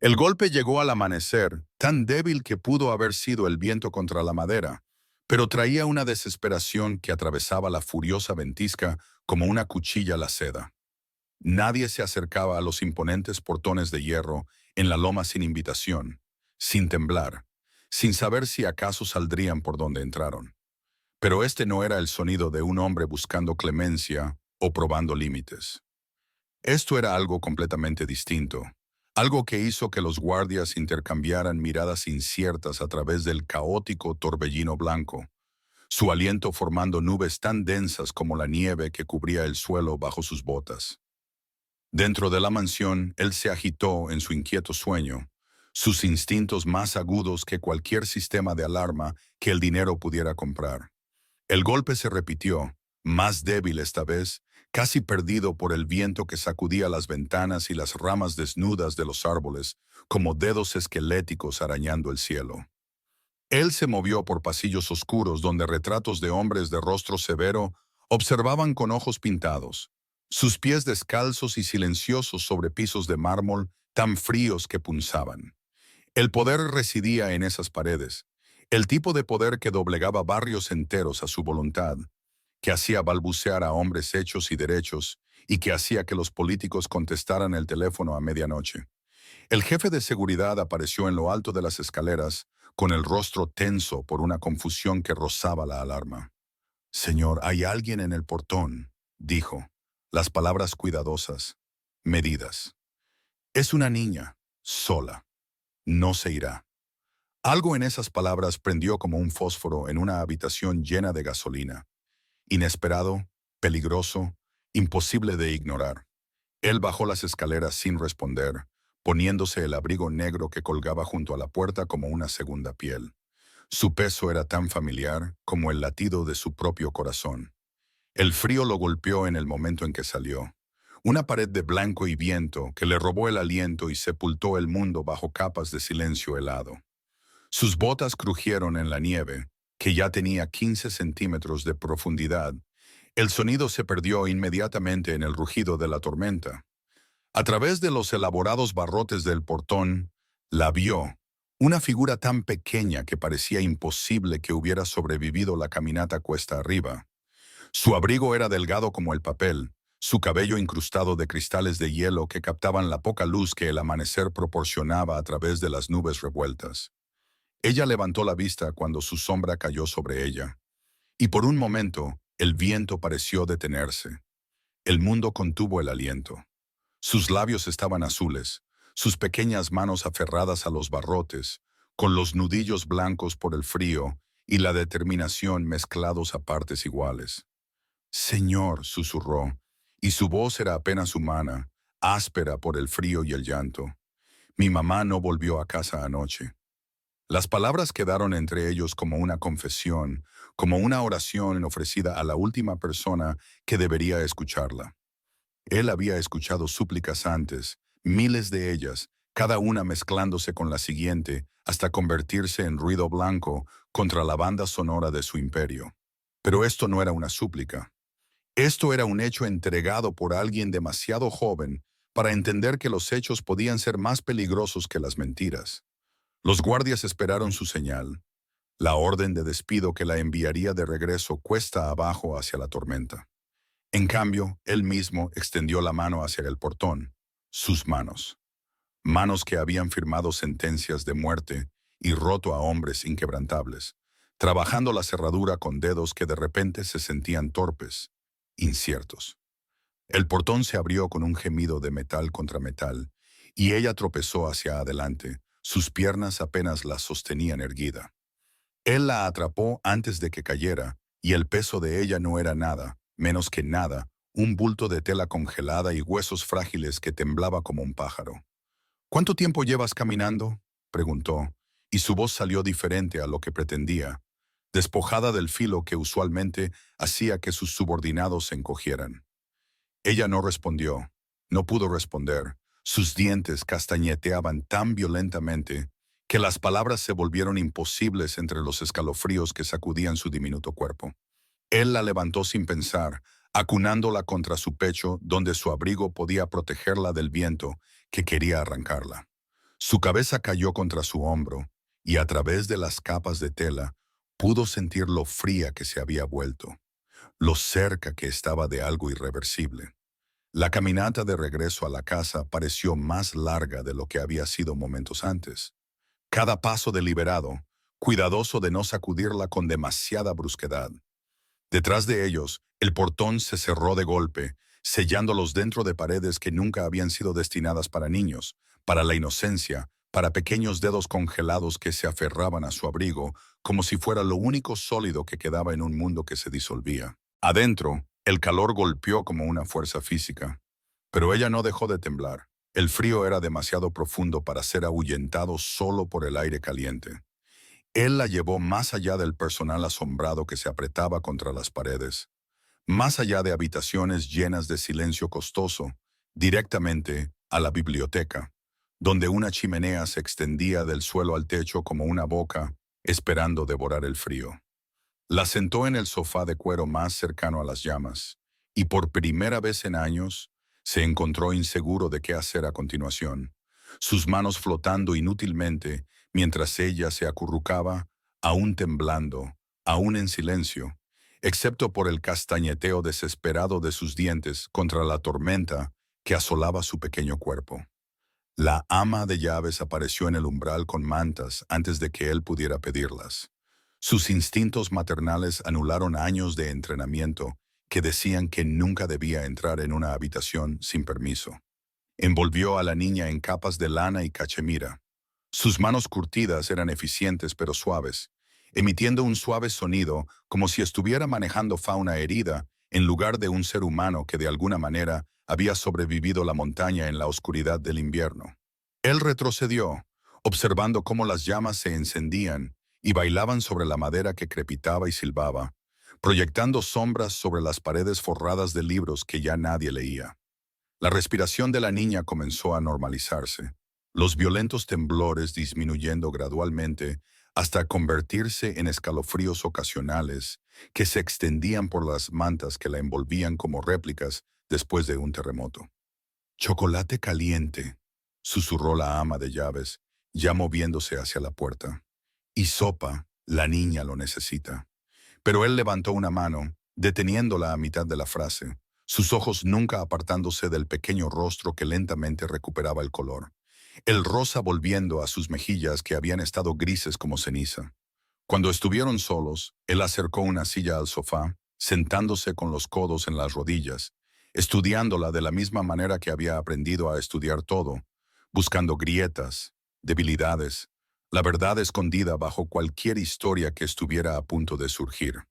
El golpe llegó al amanecer, tan débil que pudo haber sido el viento contra la madera, pero traía una desesperación que atravesaba la furiosa ventisca como una cuchilla la seda. Nadie se acercaba a los imponentes portones de hierro en la loma sin invitación, sin temblar, sin saber si acaso saldrían por donde entraron. Pero este no era el sonido de un hombre buscando clemencia o probando límites. Esto era algo completamente distinto, algo que hizo que los guardias intercambiaran miradas inciertas a través del caótico torbellino blanco, su aliento formando nubes tan densas como la nieve que cubría el suelo bajo sus botas. Dentro de la mansión, él se agitó en su inquieto sueño, sus instintos más agudos que cualquier sistema de alarma que el dinero pudiera comprar. El golpe se repitió, más débil esta vez, casi perdido por el viento que sacudía las ventanas y las ramas desnudas de los árboles, como dedos esqueléticos arañando el cielo. Él se movió por pasillos oscuros donde retratos de hombres de rostro severo observaban con ojos pintados, sus pies descalzos y silenciosos sobre pisos de mármol tan fríos que punzaban. El poder residía en esas paredes, el tipo de poder que doblegaba barrios enteros a su voluntad, que hacía balbucear a hombres hechos y derechos y que hacía que los políticos contestaran el teléfono a medianoche. El jefe de seguridad apareció en lo alto de las escaleras, con el rostro tenso por una confusión que rozaba la alarma. «Señor, hay alguien en el portón», dijo, las palabras cuidadosas, medidas. «Es una niña, sola. No se irá». Algo en esas palabras prendió como un fósforo en una habitación llena de gasolina. Inesperado, peligroso, imposible de ignorar. Él bajó las escaleras sin responder, poniéndose el abrigo negro que colgaba junto a la puerta como una segunda piel. Su peso era tan familiar como el latido de su propio corazón. El frío lo golpeó en el momento en que salió. Una pared de blanco y viento que le robó el aliento y sepultó el mundo bajo capas de silencio helado. Sus botas crujieron en la nieve, que ya tenía 15 centímetros de profundidad. El sonido se perdió inmediatamente en el rugido de la tormenta. A través de los elaborados barrotes del portón, la vio, una figura tan pequeña que parecía imposible que hubiera sobrevivido la caminata cuesta arriba. Su abrigo era delgado como el papel, su cabello incrustado de cristales de hielo que captaban la poca luz que el amanecer proporcionaba a través de las nubes revueltas. Ella levantó la vista cuando su sombra cayó sobre ella, y por un momento el viento pareció detenerse. El mundo contuvo el aliento. Sus labios estaban azules, sus pequeñas manos aferradas a los barrotes, con los nudillos blancos por el frío y la determinación mezclados a partes iguales. «Señor», susurró, y su voz era apenas humana, áspera por el frío y el llanto. «Mi mamá no volvió a casa anoche». Las palabras quedaron entre ellos como una confesión, como una oración ofrecida a la última persona que debería escucharla. Él había escuchado súplicas antes, miles de ellas, cada una mezclándose con la siguiente, hasta convertirse en ruido blanco contra la banda sonora de su imperio. Pero esto no era una súplica. Esto era un hecho entregado por alguien demasiado joven para entender que los hechos podían ser más peligrosos que las mentiras. Los guardias esperaron su señal, la orden de despido que la enviaría de regreso cuesta abajo hacia la tormenta. En cambio, él mismo extendió la mano hacia el portón, sus manos. Manos que habían firmado sentencias de muerte y roto a hombres inquebrantables, trabajando la cerradura con dedos que de repente se sentían torpes, inciertos. El portón se abrió con un gemido de metal contra metal, y ella tropezó hacia adelante, sus piernas apenas la sostenían erguida. Él la atrapó antes de que cayera, y el peso de ella no era nada, menos que nada, un bulto de tela congelada y huesos frágiles que temblaba como un pájaro. «¿Cuánto tiempo llevas caminando?», preguntó, y su voz salió diferente a lo que pretendía, despojada del filo que usualmente hacía que sus subordinados se encogieran. Ella no respondió, no pudo responder. Sus dientes castañeteaban tan violentamente que las palabras se volvieron imposibles entre los escalofríos que sacudían su diminuto cuerpo. Él la levantó sin pensar, acunándola contra su pecho donde su abrigo podía protegerla del viento que quería arrancarla. Su cabeza cayó contra su hombro, y a través de las capas de tela pudo sentir lo fría que se había vuelto, lo cerca que estaba de algo irreversible. La caminata de regreso a la casa pareció más larga de lo que había sido momentos antes. Cada paso deliberado, cuidadoso de no sacudirla con demasiada brusquedad. Detrás de ellos, el portón se cerró de golpe, sellándolos dentro de paredes que nunca habían sido destinadas para niños, para la inocencia, para pequeños dedos congelados que se aferraban a su abrigo, como si fuera lo único sólido que quedaba en un mundo que se disolvía. Adentro, el calor golpeó como una fuerza física. Pero ella no dejó de temblar. El frío era demasiado profundo para ser ahuyentado solo por el aire caliente. Él la llevó más allá del personal asombrado que se apretaba contra las paredes, más allá de habitaciones llenas de silencio costoso, directamente a la biblioteca, donde una chimenea se extendía del suelo al techo como una boca, esperando devorar el frío. La sentó en el sofá de cuero más cercano a las llamas, y por primera vez en años se encontró inseguro de qué hacer a continuación, sus manos flotando inútilmente mientras ella se acurrucaba, aún temblando, aún en silencio, excepto por el castañeteo desesperado de sus dientes contra la tormenta que asolaba su pequeño cuerpo. La ama de llaves apareció en el umbral con mantas antes de que él pudiera pedirlas. Sus instintos maternales anularon años de entrenamiento que decían que nunca debía entrar en una habitación sin permiso. Envolvió a la niña en capas de lana y cachemira. Sus manos curtidas eran eficientes pero suaves, emitiendo un suave sonido como si estuviera manejando fauna herida en lugar de un ser humano que de alguna manera había sobrevivido la montaña en la oscuridad del invierno. Él retrocedió, observando cómo las llamas se encendían y bailaban sobre la madera que crepitaba y silbaba, proyectando sombras sobre las paredes forradas de libros que ya nadie leía. La respiración de la niña comenzó a normalizarse, los violentos temblores disminuyendo gradualmente hasta convertirse en escalofríos ocasionales que se extendían por las mantas que la envolvían como réplicas después de un terremoto. «Chocolate caliente», susurró la ama de llaves, ya moviéndose hacia la puerta. «Y sopa, la niña lo necesita». Pero él levantó una mano, deteniéndola a mitad de la frase, sus ojos nunca apartándose del pequeño rostro que lentamente recuperaba el color, el rosa volviendo a sus mejillas que habían estado grises como ceniza. Cuando estuvieron solos, él acercó una silla al sofá, sentándose con los codos en las rodillas, estudiándola de la misma manera que había aprendido a estudiar todo, buscando grietas, debilidades, la verdad escondida bajo cualquier historia que estuviera a punto de surgir.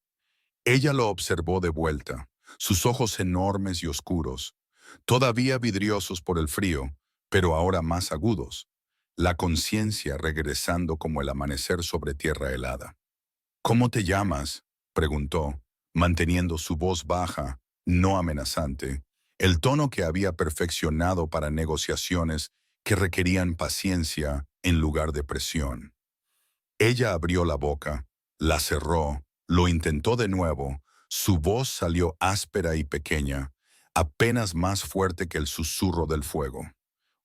Ella lo observó de vuelta, sus ojos enormes y oscuros, todavía vidriosos por el frío, pero ahora más agudos, la conciencia regresando como el amanecer sobre tierra helada. «¿Cómo te llamas?», preguntó, manteniendo su voz baja, no amenazante, el tono que había perfeccionado para negociaciones que requerían paciencia en lugar de presión. Ella abrió la boca, la cerró, lo intentó de nuevo, su voz salió áspera y pequeña, apenas más fuerte que el susurro del fuego.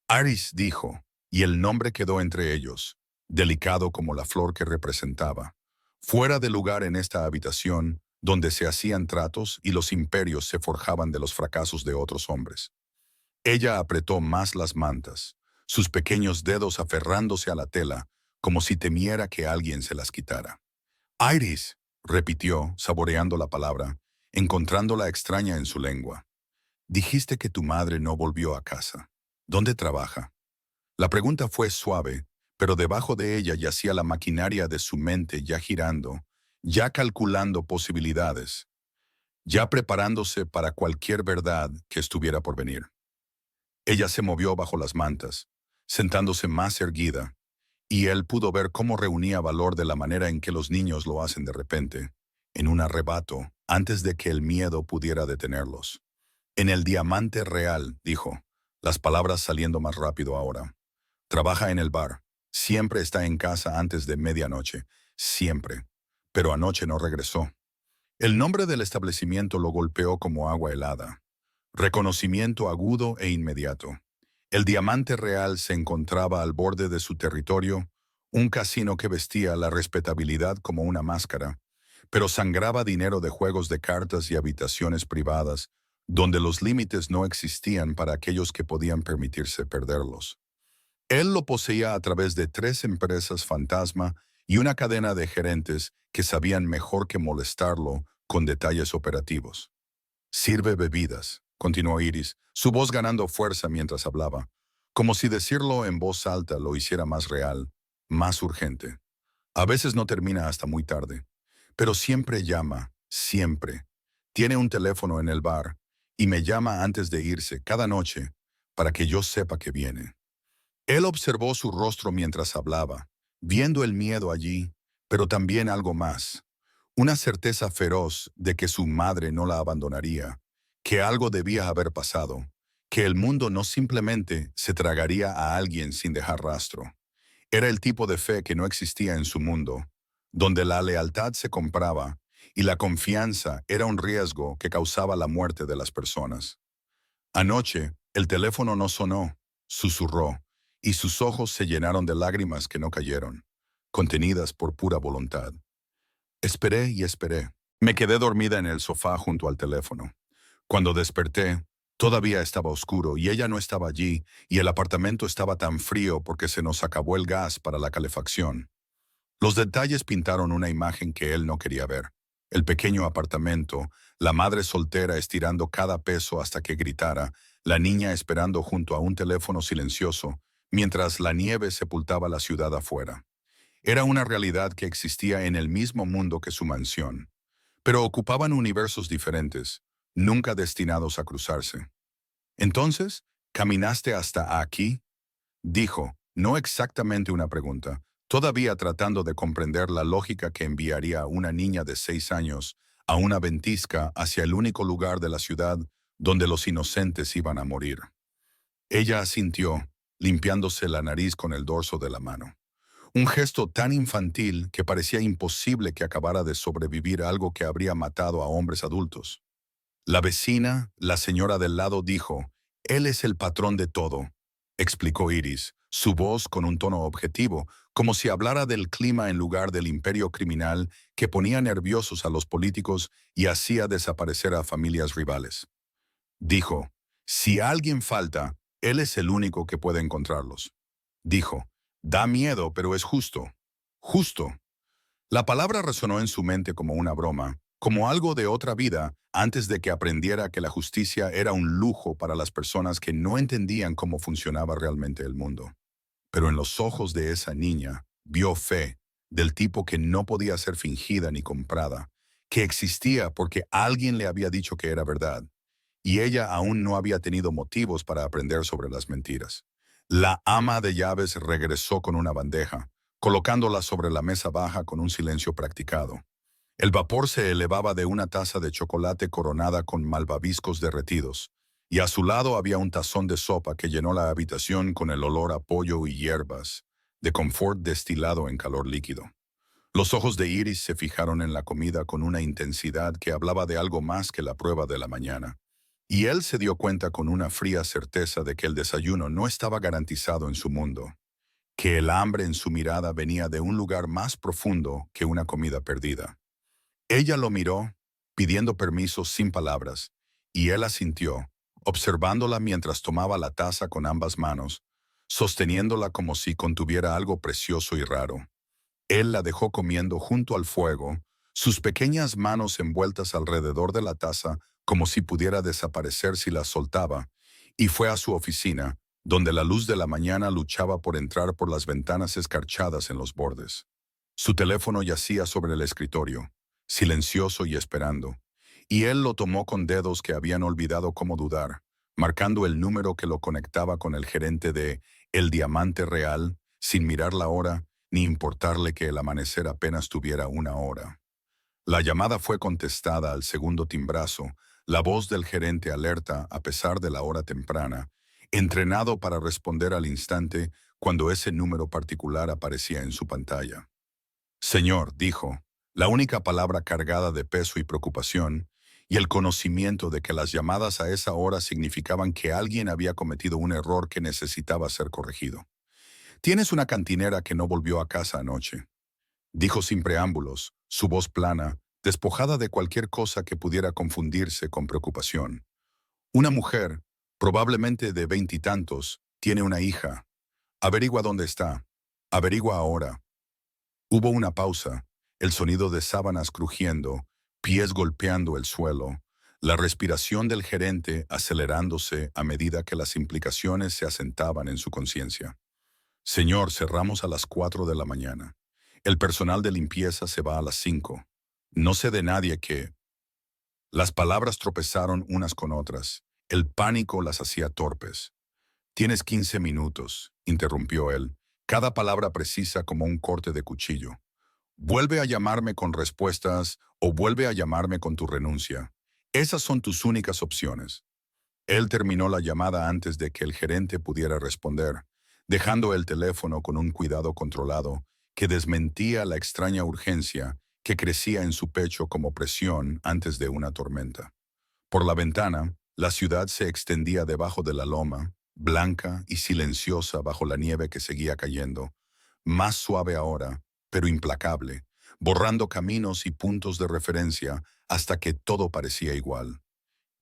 «Aris», dijo, y el nombre quedó entre ellos, delicado como la flor que representaba. Fuera de lugar en esta habitación, donde se hacían tratos y los imperios se forjaban de los fracasos de otros hombres. Ella apretó más las mantas, sus pequeños dedos aferrándose a la tela, como si temiera que alguien se las quitara. «Iris», repitió, saboreando la palabra, encontrándola extraña en su lengua. «Dijiste que tu madre no volvió a casa. ¿Dónde trabaja?». La pregunta fue suave, pero debajo de ella yacía la maquinaria de su mente ya girando, ya calculando posibilidades, ya preparándose para cualquier verdad que estuviera por venir. Ella se movió bajo las mantas, sentándose más erguida, y él pudo ver cómo reunía valor de la manera en que los niños lo hacen de repente, en un arrebato, antes de que el miedo pudiera detenerlos. «En el diamante real», dijo, las palabras saliendo más rápido ahora. «Trabaja en el bar. Siempre está en casa antes de medianoche. Siempre. Pero anoche no regresó». El nombre del establecimiento lo golpeó como agua helada. Reconocimiento agudo e inmediato. El diamante real se encontraba al borde de su territorio, un casino que vestía la respetabilidad como una máscara, pero sangraba dinero de juegos de cartas y habitaciones privadas, donde los límites no existían para aquellos que podían permitirse perderlos. Él lo poseía a través de 3 empresas fantasma y una cadena de gerentes que sabían mejor que molestarlo con detalles operativos. Sirve bebidas, continuó Iris, su voz ganando fuerza mientras hablaba, como si decirlo en voz alta lo hiciera más real, más urgente. A veces no termina hasta muy tarde, pero siempre llama, siempre. Tiene un teléfono en el bar y me llama antes de irse cada noche para que yo sepa que viene. Él observó su rostro mientras hablaba, viendo el miedo allí, pero también algo más. Una certeza feroz de que su madre no la abandonaría, que algo debía haber pasado, que el mundo no simplemente se tragaría a alguien sin dejar rastro. Era el tipo de fe que no existía en su mundo, donde la lealtad se compraba y la confianza era un riesgo que causaba la muerte de las personas. Anoche, el teléfono no sonó, susurró, y sus ojos se llenaron de lágrimas que no cayeron, contenidas por pura voluntad. Esperé y esperé. Me quedé dormida en el sofá junto al teléfono. Cuando desperté, todavía estaba oscuro y ella no estaba allí y el apartamento estaba tan frío porque se nos acabó el gas para la calefacción. Los detalles pintaron una imagen que él no quería ver. El pequeño apartamento, la madre soltera estirando cada peso hasta que gritara, la niña esperando junto a un teléfono silencioso, mientras la nieve sepultaba la ciudad afuera. Era una realidad que existía en el mismo mundo que su mansión, pero ocupaban universos diferentes, nunca destinados a cruzarse. Entonces, ¿caminaste hasta aquí? Dijo, no exactamente una pregunta, todavía tratando de comprender la lógica que enviaría a una niña de 6 años a una ventisca hacia el único lugar de la ciudad donde los inocentes iban a morir. Ella asintió, limpiándose la nariz con el dorso de la mano. Un gesto tan infantil que parecía imposible que acabara de sobrevivir a algo que habría matado a hombres adultos. La vecina, la señora del lado, dijo, «Él es el patrón de todo», explicó Iris, su voz con un tono objetivo, como si hablara del clima en lugar del imperio criminal que ponía nerviosos a los políticos y hacía desaparecer a familias rivales. Dijo, «Si alguien falta, él es el único que puede encontrarlos». Dijo, «Da miedo, pero es justo». Justo. La palabra resonó en su mente como una broma, como algo de otra vida, antes de que aprendiera que la justicia era un lujo para las personas que no entendían cómo funcionaba realmente el mundo. Pero en los ojos de esa niña vio fe, del tipo que no podía ser fingida ni comprada, que existía porque alguien le había dicho que era verdad, y ella aún no había tenido motivos para aprender sobre las mentiras. La ama de llaves regresó con una bandeja, colocándola sobre la mesa baja con un silencio practicado. El vapor se elevaba de una taza de chocolate coronada con malvaviscos derretidos, y a su lado había un tazón de sopa que llenó la habitación con el olor a pollo y hierbas, de confort destilado en calor líquido. Los ojos de Iris se fijaron en la comida con una intensidad que hablaba de algo más que la prueba de la mañana. Y él se dio cuenta con una fría certeza de que el desayuno no estaba garantizado en su mundo, que el hambre en su mirada venía de un lugar más profundo que una comida perdida. Ella lo miró, pidiendo permiso sin palabras, y él asintió, observándola mientras tomaba la taza con ambas manos, sosteniéndola como si contuviera algo precioso y raro. Él la dejó comiendo junto al fuego, sus pequeñas manos envueltas alrededor de la taza como si pudiera desaparecer si la soltaba, y fue a su oficina, donde la luz de la mañana luchaba por entrar por las ventanas escarchadas en los bordes. Su teléfono yacía sobre el escritorio, silencioso y esperando, y él lo tomó con dedos que habían olvidado cómo dudar, marcando el número que lo conectaba con el gerente de El Diamante Real, sin mirar la hora, ni importarle que el amanecer apenas tuviera 1 hora. La llamada fue contestada al segundo timbrazo, la voz del gerente alerta a pesar de la hora temprana, entrenado para responder al instante cuando ese número particular aparecía en su pantalla. «Señor», dijo, la única palabra cargada de peso y preocupación, y el conocimiento de que las llamadas a esa hora significaban que alguien había cometido un error que necesitaba ser corregido. «Tienes una cantinera que no volvió a casa anoche», dijo sin preámbulos, su voz plana, despojada de cualquier cosa que pudiera confundirse con preocupación. «Una mujer, probablemente de veintitantos, tiene una hija. Averigua dónde está. Averigua ahora». Hubo una pausa, el sonido de sábanas crujiendo, pies golpeando el suelo, la respiración del gerente acelerándose a medida que las implicaciones se asentaban en su conciencia. «Señor, cerramos a las 4 de la mañana. El personal de limpieza se va a las 5. No sé de nadie que...». Las palabras tropezaron unas con otras. El pánico las hacía torpes. «Tienes 15 minutos», interrumpió él, cada palabra precisa como un corte de cuchillo. «Vuelve a llamarme con respuestas o vuelve a llamarme con tu renuncia. Esas son tus únicas opciones». Él terminó la llamada antes de que el gerente pudiera responder, dejando el teléfono con un cuidado controlado que desmentía la extraña urgencia que crecía en su pecho como presión antes de una tormenta. Por la ventana, la ciudad se extendía debajo de la loma, blanca y silenciosa bajo la nieve que seguía cayendo, más suave ahora, pero implacable, borrando caminos y puntos de referencia hasta que todo parecía igual.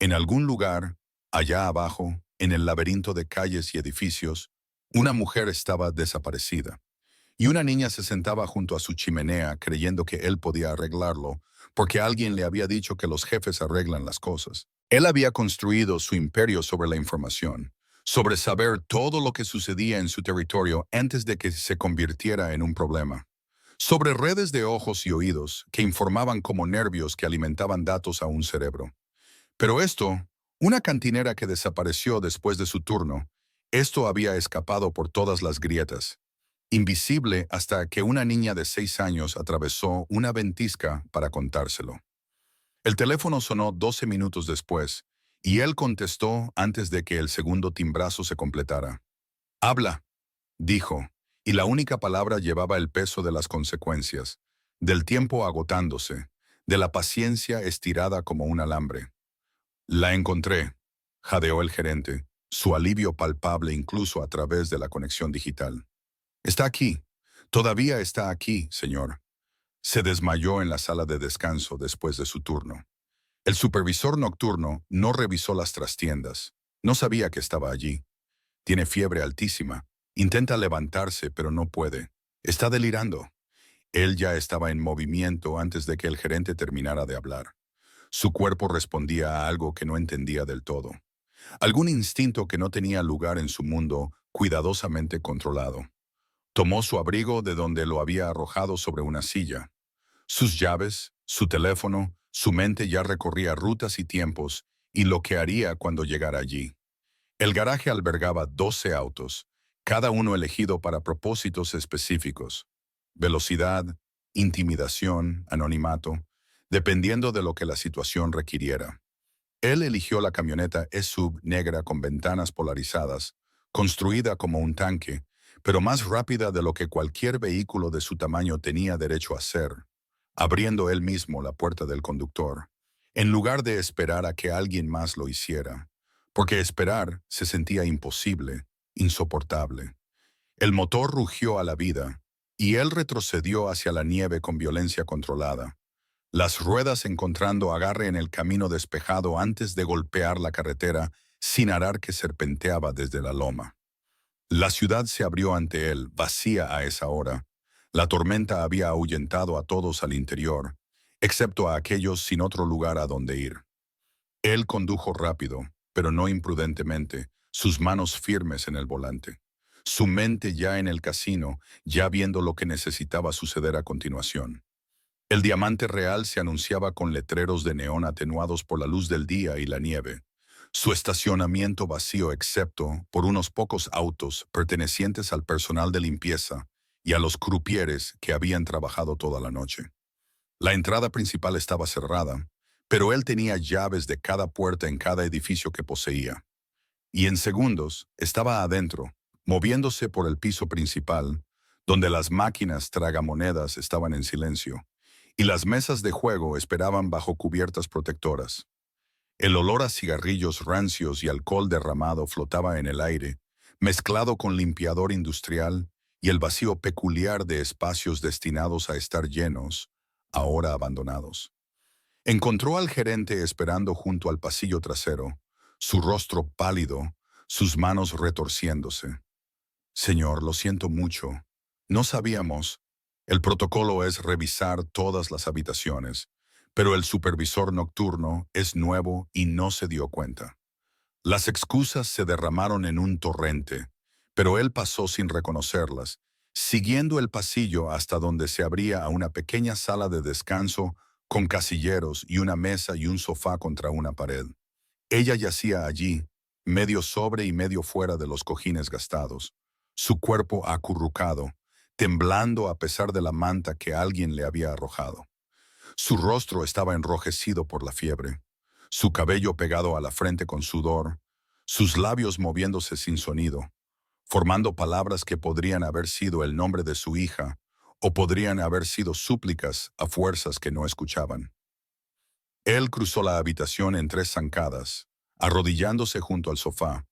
En algún lugar, allá abajo, en el laberinto de calles y edificios, una mujer estaba desaparecida, y una niña se sentaba junto a su chimenea creyendo que él podía arreglarlo, porque alguien le había dicho que los jefes arreglan las cosas. Él había construido su imperio sobre la información, sobre saber todo lo que sucedía en su territorio antes de que se convirtiera en un problema, sobre redes de ojos y oídos que informaban como nervios que alimentaban datos a un cerebro. Pero esto, una cantinera que desapareció después de su turno, esto había escapado por todas las grietas, invisible hasta que una niña de 6 años atravesó una ventisca para contárselo. El teléfono sonó 12 minutos después, y él contestó antes de que el segundo timbrazo se completara. «Habla», dijo, y la única palabra llevaba el peso de las consecuencias, del tiempo agotándose, de la paciencia estirada como un alambre. «La encontré», jadeó el gerente, su alivio palpable incluso a través de la conexión digital. «Está aquí. Todavía está aquí, señor». Se desmayó en la sala de descanso después de su turno. El supervisor nocturno no revisó las trastiendas. No sabía que estaba allí. Tiene fiebre altísima. Intenta levantarse, pero no puede. Está delirando. Él ya estaba en movimiento antes de que el gerente terminara de hablar. Su cuerpo respondía a algo que no entendía del todo. Algún instinto que no tenía lugar en su mundo cuidadosamente controlado. Tomó su abrigo de donde lo había arrojado sobre una silla. Sus llaves, su teléfono, su mente ya recorría rutas y tiempos y lo que haría cuando llegara allí. El garaje albergaba 12 autos, cada uno elegido para propósitos específicos. Velocidad, intimidación, anonimato, dependiendo de lo que la situación requiriera. Él eligió la camioneta SUV negra con ventanas polarizadas, construida como un tanque, pero más rápida de lo que cualquier vehículo de su tamaño tenía derecho a ser, abriendo él mismo la puerta del conductor, en lugar de esperar a que alguien más lo hiciera, porque esperar se sentía imposible, insoportable. El motor rugió a la vida, y él retrocedió hacia la nieve con violencia controlada, las ruedas encontrando agarre en el camino despejado antes de golpear la carretera sin arar que serpenteaba desde la loma. La ciudad se abrió ante él, vacía a esa hora. La tormenta había ahuyentado a todos al interior, excepto a aquellos sin otro lugar a donde ir. Él condujo rápido, pero no imprudentemente, sus manos firmes en el volante. Su mente ya en el casino, ya viendo lo que necesitaba suceder a continuación. El diamante real se anunciaba con letreros de neón atenuados por la luz del día y la nieve. Su estacionamiento vacío excepto por unos pocos autos pertenecientes al personal de limpieza y a los crupieres que habían trabajado toda la noche. La entrada principal estaba cerrada, pero él tenía llaves de cada puerta en cada edificio que poseía. Y en segundos estaba adentro, moviéndose por el piso principal, donde las máquinas tragamonedas estaban en silencio, y las mesas de juego esperaban bajo cubiertas protectoras. El olor a cigarrillos rancios y alcohol derramado flotaba en el aire, mezclado con limpiador industrial y el vacío peculiar de espacios destinados a estar llenos, ahora abandonados. Encontró al gerente esperando junto al pasillo trasero, su rostro pálido, sus manos retorciéndose. Señor, lo siento mucho. No sabíamos. El protocolo es revisar todas las habitaciones, pero el supervisor nocturno es nuevo y no se dio cuenta. Las excusas se derramaron en un torrente, pero él pasó sin reconocerlas, siguiendo el pasillo hasta donde se abría a una pequeña sala de descanso con casilleros y una mesa y un sofá contra una pared. Ella yacía allí, medio sobre y medio fuera de los cojines gastados, su cuerpo acurrucado, temblando a pesar de la manta que alguien le había arrojado. Su rostro estaba enrojecido por la fiebre, su cabello pegado a la frente con sudor, sus labios moviéndose sin sonido, formando palabras que podrían haber sido el nombre de su hija o podrían haber sido súplicas a fuerzas que no escuchaban. Él cruzó la habitación en tres zancadas, arrodillándose junto al sofá,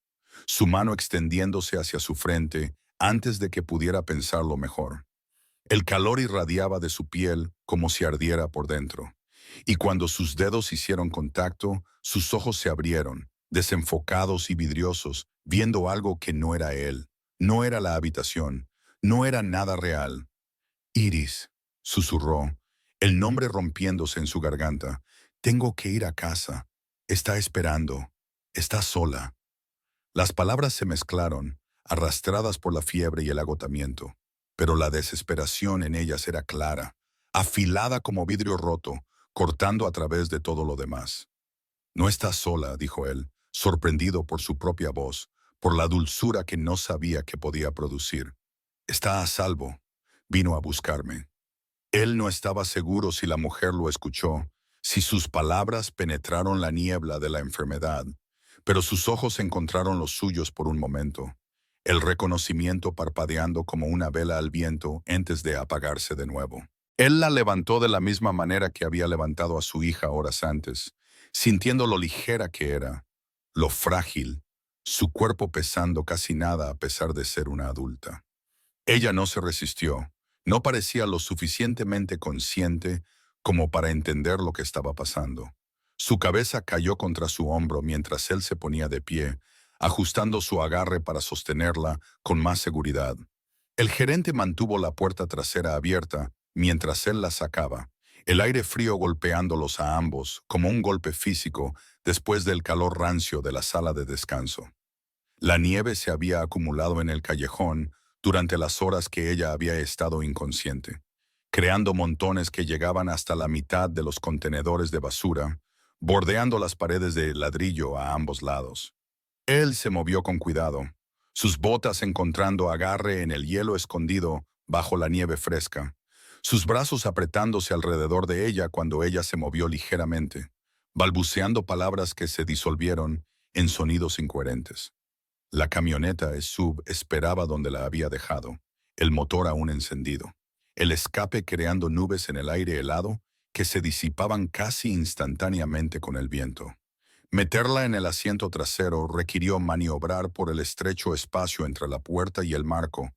su mano extendiéndose hacia su frente antes de que pudiera pensarlo mejor. El calor irradiaba de su piel como si ardiera por dentro, y cuando sus dedos hicieron contacto, sus ojos se abrieron, desenfocados y vidriosos, viendo algo que no era él, no era la habitación, no era nada real. Iris, susurró, el nombre rompiéndose en su garganta. Tengo que ir a casa. Está esperando. Está sola. Las palabras se mezclaron, arrastradas por la fiebre y el agotamiento, pero la desesperación en ellas era clara, afilada como vidrio roto, cortando a través de todo lo demás. No estás sola, dijo él, sorprendido por su propia voz, por la dulzura que no sabía que podía producir. Está a salvo. Vino a buscarme. Él no estaba seguro si la mujer lo escuchó, si sus palabras penetraron la niebla de la enfermedad, pero sus ojos encontraron los suyos por un momento, el reconocimiento parpadeando como una vela al viento antes de apagarse de nuevo. Él la levantó de la misma manera que había levantado a su hija horas antes, sintiendo lo ligera que era, lo frágil, su cuerpo pesando casi nada a pesar de ser una adulta. Ella no se resistió, no parecía lo suficientemente consciente como para entender lo que estaba pasando. Su cabeza cayó contra su hombro mientras él se ponía de pie, ajustando su agarre para sostenerla con más seguridad. El gerente mantuvo la puerta trasera abierta mientras él la sacaba, el aire frío golpeándolos a ambos como un golpe físico después del calor rancio de la sala de descanso. La nieve se había acumulado en el callejón durante las horas que ella había estado inconsciente, creando montones que llegaban hasta la mitad de los contenedores de basura, bordeando las paredes de ladrillo a ambos lados. Él se movió con cuidado, sus botas encontrando agarre en el hielo escondido bajo la nieve fresca, sus brazos apretándose alrededor de ella cuando ella se movió ligeramente, balbuceando palabras que se disolvieron en sonidos incoherentes. La camioneta SUV esperaba donde la había dejado, el motor aún encendido, el escape creando nubes en el aire helado que se disipaban casi instantáneamente con el viento. Meterla en el asiento trasero requirió maniobrar por el estrecho espacio entre la puerta y el marco,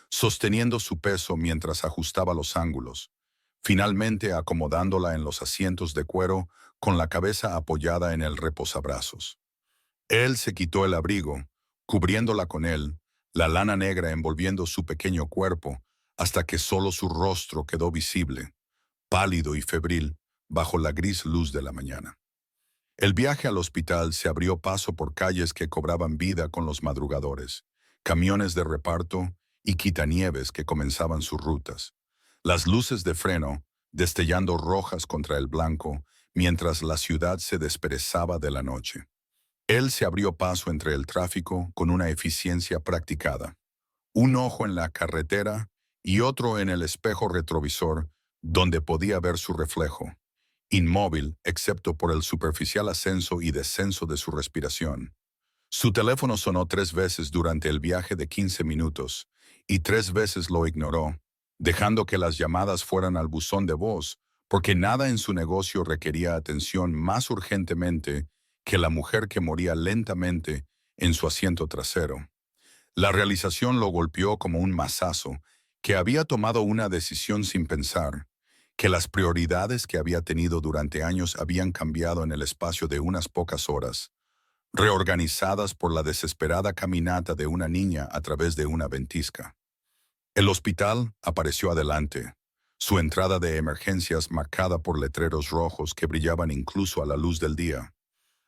sosteniendo su peso mientras ajustaba los ángulos, finalmente acomodándola en los asientos de cuero con la cabeza apoyada en el reposabrazos. Él se quitó el abrigo, cubriéndola con él, la lana negra envolviendo su pequeño cuerpo, hasta que solo su rostro quedó visible, pálido y febril, bajo la gris luz de la mañana. El viaje al hospital se abrió paso por calles que cobraban vida con los madrugadores, camiones de reparto y quitanieves que comenzaban sus rutas. Las luces de freno, destellando rojas contra el blanco, mientras la ciudad se desperezaba de la noche. Él se abrió paso entre el tráfico con una eficiencia practicada. Un ojo en la carretera y otro en el espejo retrovisor, donde podía ver su reflejo, inmóvil excepto por el superficial ascenso y descenso de su respiración. Su teléfono sonó 3 veces durante el viaje de 15 minutos, y 3 veces lo ignoró, dejando que las llamadas fueran al buzón de voz, porque nada en su negocio requería atención más urgentemente que la mujer que moría lentamente en su asiento trasero. La realización lo golpeó como un mazazo, que había tomado una decisión sin pensar, que las prioridades que había tenido durante años habían cambiado en el espacio de unas pocas horas, reorganizadas por la desesperada caminata de una niña a través de una ventisca. El hospital apareció adelante, su entrada de emergencias marcada por letreros rojos que brillaban incluso a la luz del día.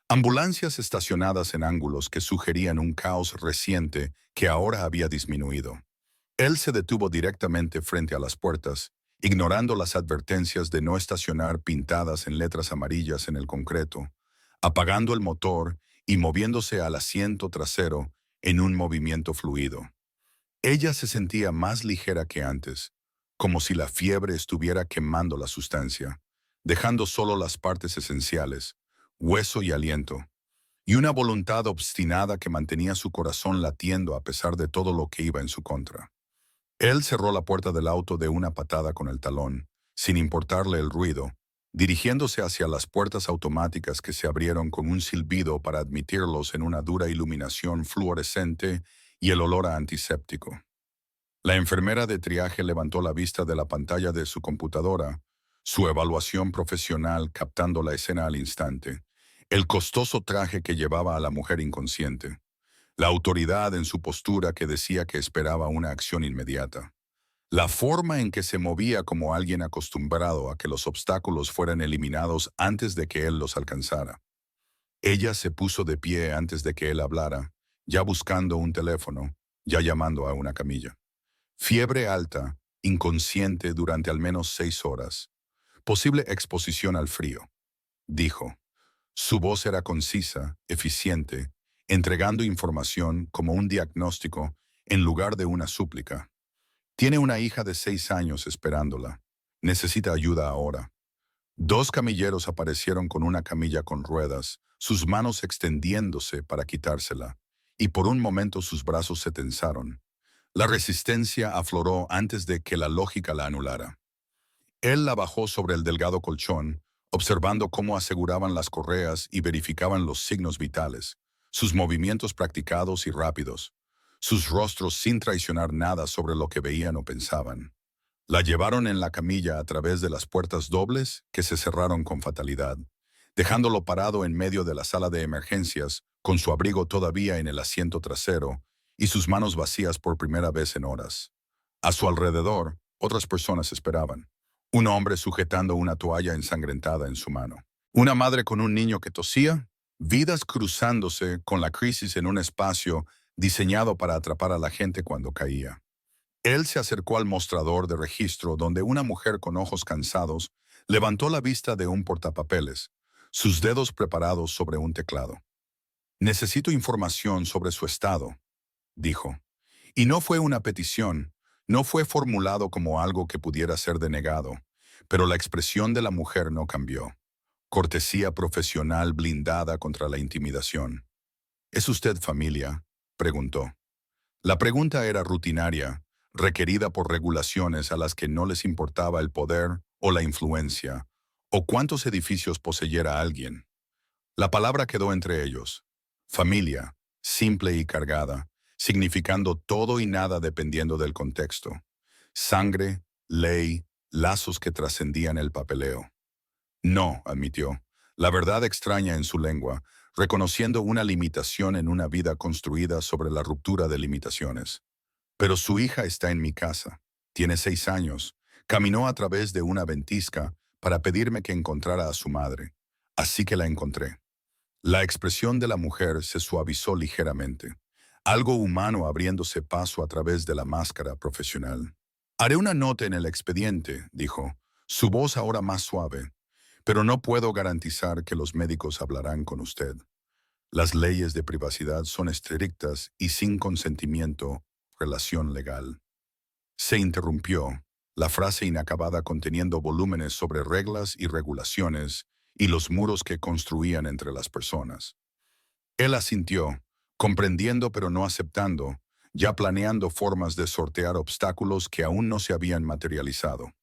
Ambulancias estacionadas en ángulos que sugerían un caos reciente que ahora había disminuido. Él se detuvo directamente frente a las puertas, ignorando las advertencias de no estacionar pintadas en letras amarillas en el concreto, apagando el motor y moviéndose al asiento trasero en un movimiento fluido. Ella se sentía más ligera que antes, como si la fiebre estuviera quemando la sustancia, dejando solo las partes esenciales, hueso y aliento, y una voluntad obstinada que mantenía su corazón latiendo a pesar de todo lo que iba en su contra. Él cerró la puerta del auto de una patada con el talón, sin importarle el ruido, dirigiéndose hacia las puertas automáticas que se abrieron con un silbido para admitirlos en una dura iluminación fluorescente y el olor a antiséptico. La enfermera de triaje levantó la vista de la pantalla de su computadora, su evaluación profesional captando la escena al instante, el costoso traje que llevaba a la mujer inconsciente, la autoridad en su postura que decía que esperaba una acción inmediata, la forma en que se movía como alguien acostumbrado a que los obstáculos fueran eliminados antes de que él los alcanzara. Ella se puso de pie antes de que él hablara, ya buscando un teléfono, ya llamando a una camilla. Fiebre alta, inconsciente durante al menos 6 horas. Posible exposición al frío, dijo. Su voz era concisa, eficiente, entregando información como un diagnóstico en lugar de una súplica. Tiene una hija de 6 años esperándola. Necesita ayuda ahora. 2 camilleros aparecieron con una camilla con ruedas, sus manos extendiéndose para quitársela, y por un momento sus brazos se tensaron. La resistencia afloró antes de que la lógica la anulara. Él la bajó sobre el delgado colchón, observando cómo aseguraban las correas y verificaban los signos vitales, sus movimientos practicados y rápidos, sus rostros sin traicionar nada sobre lo que veían o pensaban. La llevaron en la camilla a través de las puertas dobles que se cerraron con fatalidad, dejándolo parado en medio de la sala de emergencias, con su abrigo todavía en el asiento trasero y sus manos vacías por primera vez en horas. A su alrededor, otras personas esperaban. Un hombre sujetando una toalla ensangrentada en su mano. Una madre con un niño que tosía. Vidas cruzándose con la crisis en un espacio diseñado para atrapar a la gente cuando caía. Él se acercó al mostrador de registro donde una mujer con ojos cansados levantó la vista de un portapapeles, sus dedos preparados sobre un teclado. Necesito información sobre su estado, dijo. Y no fue una petición, no fue formulado como algo que pudiera ser denegado, pero la expresión de la mujer no cambió. Cortesía profesional blindada contra la intimidación. ¿Es usted familia?, preguntó. La pregunta era rutinaria, requerida por regulaciones a las que no les importaba el poder o la influencia, o cuántos edificios poseyera alguien. La palabra quedó entre ellos. Familia, simple y cargada, significando todo y nada dependiendo del contexto. Sangre, ley, lazos que trascendían el papeleo. No, admitió, la verdad extraña en su lengua, reconociendo una limitación en una vida construida sobre la ruptura de limitaciones. Pero su hija está en mi casa. Tiene 6 años. Caminó a través de una ventisca para pedirme que encontrara a su madre. Así que la encontré. La expresión de la mujer se suavizó ligeramente. Algo humano abriéndose paso a través de la máscara profesional. Haré una nota en el expediente, dijo, su voz ahora más suave. Pero no puedo garantizar que los médicos hablarán con usted. Las leyes de privacidad son estrictas y sin consentimiento, relación legal. Se interrumpió, la frase inacabada conteniendo volúmenes sobre reglas y regulaciones y los muros que construían entre las personas. Él asintió, comprendiendo pero no aceptando, ya planeando formas de sortear obstáculos que aún no se habían materializado.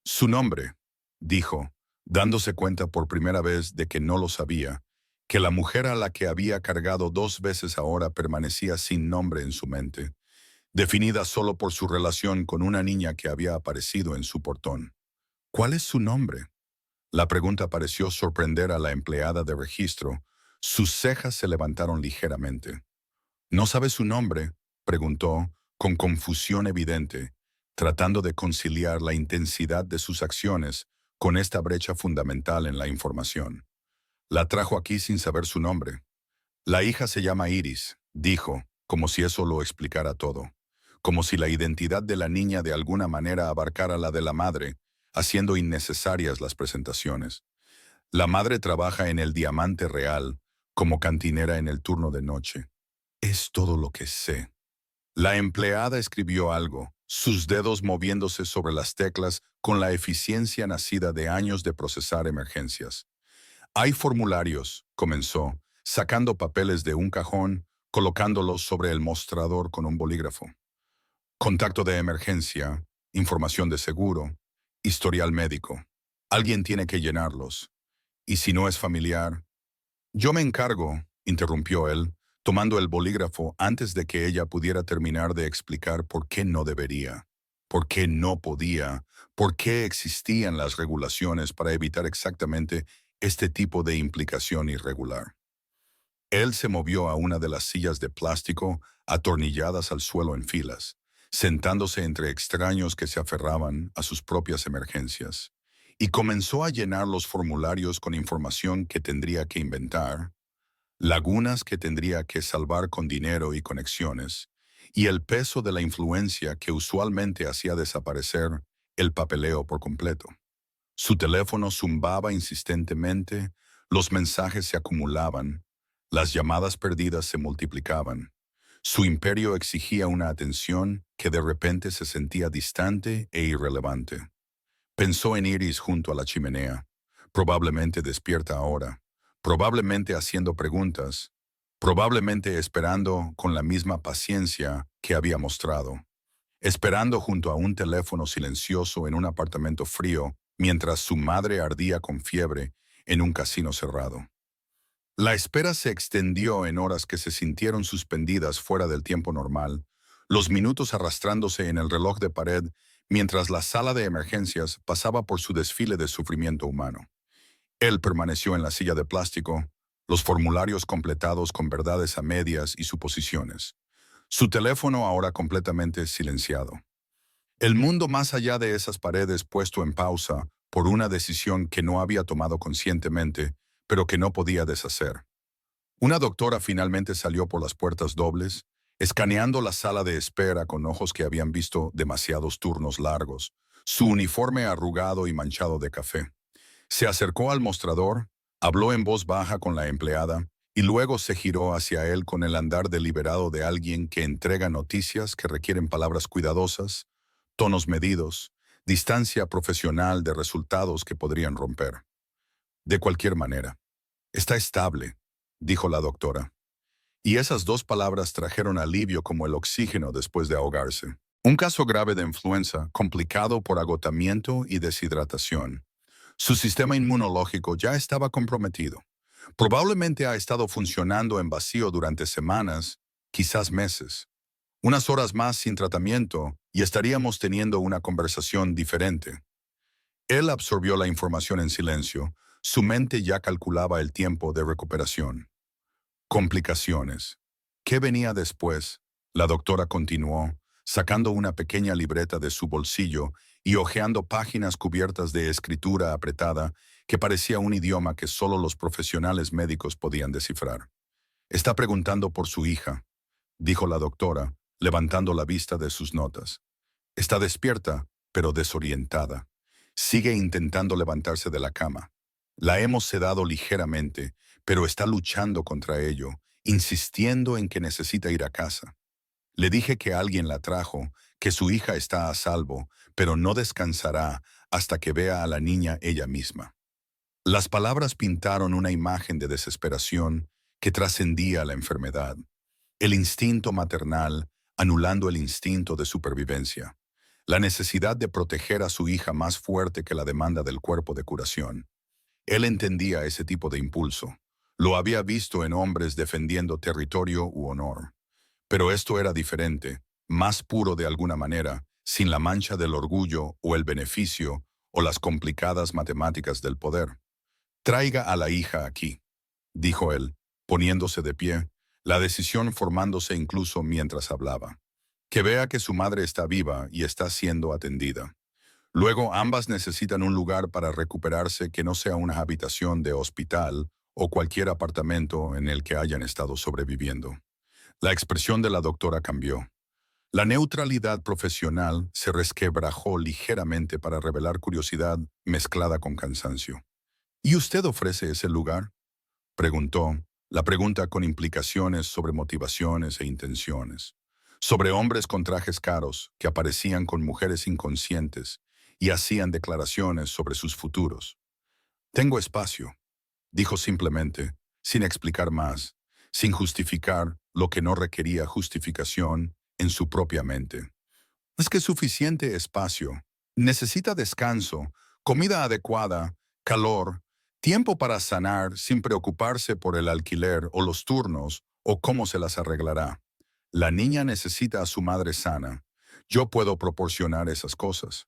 Su nombre, dijo, dándose cuenta por primera vez de que no lo sabía, que la mujer a la que había cargado 2 veces ahora permanecía sin nombre en su mente, definida solo por su relación con una niña que había aparecido en su portón. ¿Cuál es su nombre? La pregunta pareció sorprender a la empleada de registro. Sus cejas se levantaron ligeramente. ¿No sabe su nombre?, preguntó, con confusión evidente, tratando de conciliar la intensidad de sus acciones con esta brecha fundamental en la información. La trajo aquí sin saber su nombre. La hija se llama Iris, dijo, como si eso lo explicara todo. Como si la identidad de la niña de alguna manera abarcara la de la madre, haciendo innecesarias las presentaciones. La madre trabaja en el Diamante Real, como cantinera en el turno de noche. Es todo lo que sé. La empleada escribió algo, sus dedos moviéndose sobre las teclas con la eficiencia nacida de años de procesar emergencias. Hay formularios, comenzó, sacando papeles de un cajón, colocándolos sobre el mostrador con un bolígrafo. Contacto de emergencia, información de seguro, historial médico. Alguien tiene que llenarlos. Y si no es familiar, yo me encargo, interrumpió él, tomando el bolígrafo antes de que ella pudiera terminar de explicar por qué no debería, por qué no podía, por qué existían las regulaciones para evitar exactamente este tipo de implicación irregular. Él se movió a una de las sillas de plástico atornilladas al suelo en filas, sentándose entre extraños que se aferraban a sus propias emergencias, y comenzó a llenar los formularios con información que tendría que inventar, lagunas que tendría que salvar con dinero y conexiones, y el peso de la influencia que usualmente hacía desaparecer el papeleo por completo. Su teléfono zumbaba insistentemente, los mensajes se acumulaban, las llamadas perdidas se multiplicaban. Su imperio exigía una atención que de repente se sentía distante e irrelevante. Pensó en Iris junto a la chimenea, probablemente despierta ahora, probablemente haciendo preguntas, probablemente esperando con la misma paciencia que había mostrado, esperando junto a un teléfono silencioso en un apartamento frío mientras su madre ardía con fiebre en un casino cerrado. La espera se extendió en horas que se sintieron suspendidas fuera del tiempo normal, los minutos arrastrándose en el reloj de pared mientras la sala de emergencias pasaba por su desfile de sufrimiento humano. Él permaneció en la silla de plástico, los formularios completados con verdades a medias y suposiciones. Su teléfono ahora completamente silenciado. El mundo más allá de esas paredes puesto en pausa por una decisión que no había tomado conscientemente, pero que no podía deshacer. Una doctora finalmente salió por las puertas dobles, escaneando la sala de espera con ojos que habían visto demasiados turnos largos, su uniforme arrugado y manchado de café. Se acercó al mostrador, habló en voz baja con la empleada y luego se giró hacia él con el andar deliberado de alguien que entrega noticias que requieren palabras cuidadosas, tonos medidos, distancia profesional de resultados que podrían romper. De cualquier manera, está estable, dijo la doctora. Y esas dos palabras trajeron alivio como el oxígeno después de ahogarse. Un caso grave de influenza, complicado por agotamiento y deshidratación. Su sistema inmunológico ya estaba comprometido. Probablemente ha estado funcionando en vacío durante semanas, quizás meses. Unas horas más sin tratamiento y estaríamos teniendo una conversación diferente. Él absorbió la información en silencio. Su mente ya calculaba el tiempo de recuperación. Complicaciones. ¿Qué venía después? La doctora continuó, sacando una pequeña libreta de su bolsillo y hojeando páginas cubiertas de escritura apretada que parecía un idioma que solo los profesionales médicos podían descifrar. Está preguntando por su hija, dijo la doctora, levantando la vista de sus notas. Está despierta, pero desorientada. Sigue intentando levantarse de la cama. La hemos sedado ligeramente, pero está luchando contra ello, insistiendo en que necesita ir a casa. Le dije que alguien la trajo, que su hija está a salvo, pero no descansará hasta que vea a la niña ella misma. Las palabras pintaron una imagen de desesperación que trascendía la enfermedad, el instinto maternal anulando el instinto de supervivencia, la necesidad de proteger a su hija más fuerte que la demanda del cuerpo de curación. Él entendía ese tipo de impulso. Lo había visto en hombres defendiendo territorio u honor. Pero esto era diferente, más puro de alguna manera, sin la mancha del orgullo o el beneficio o las complicadas matemáticas del poder. Traiga a la hija aquí, dijo él, poniéndose de pie, la decisión formándose incluso mientras hablaba. Que vea que su madre está viva y está siendo atendida. Luego ambas necesitan un lugar para recuperarse que no sea una habitación de hospital o cualquier apartamento en el que hayan estado sobreviviendo. La expresión de la doctora cambió. La neutralidad profesional se resquebrajó ligeramente para revelar curiosidad mezclada con cansancio. ¿Y usted ofrece ese lugar?, preguntó, la pregunta con implicaciones sobre motivaciones e intenciones. Sobre hombres con trajes caros que aparecían con mujeres inconscientes y hacían declaraciones sobre sus futuros. Tengo espacio, dijo simplemente, sin explicar más, sin justificar lo que no requería justificación en su propia mente. Es que suficiente espacio. Necesita descanso, comida adecuada, calor, tiempo para sanar sin preocuparse por el alquiler o los turnos o cómo se las arreglará. La niña necesita a su madre sana. Yo puedo proporcionar esas cosas.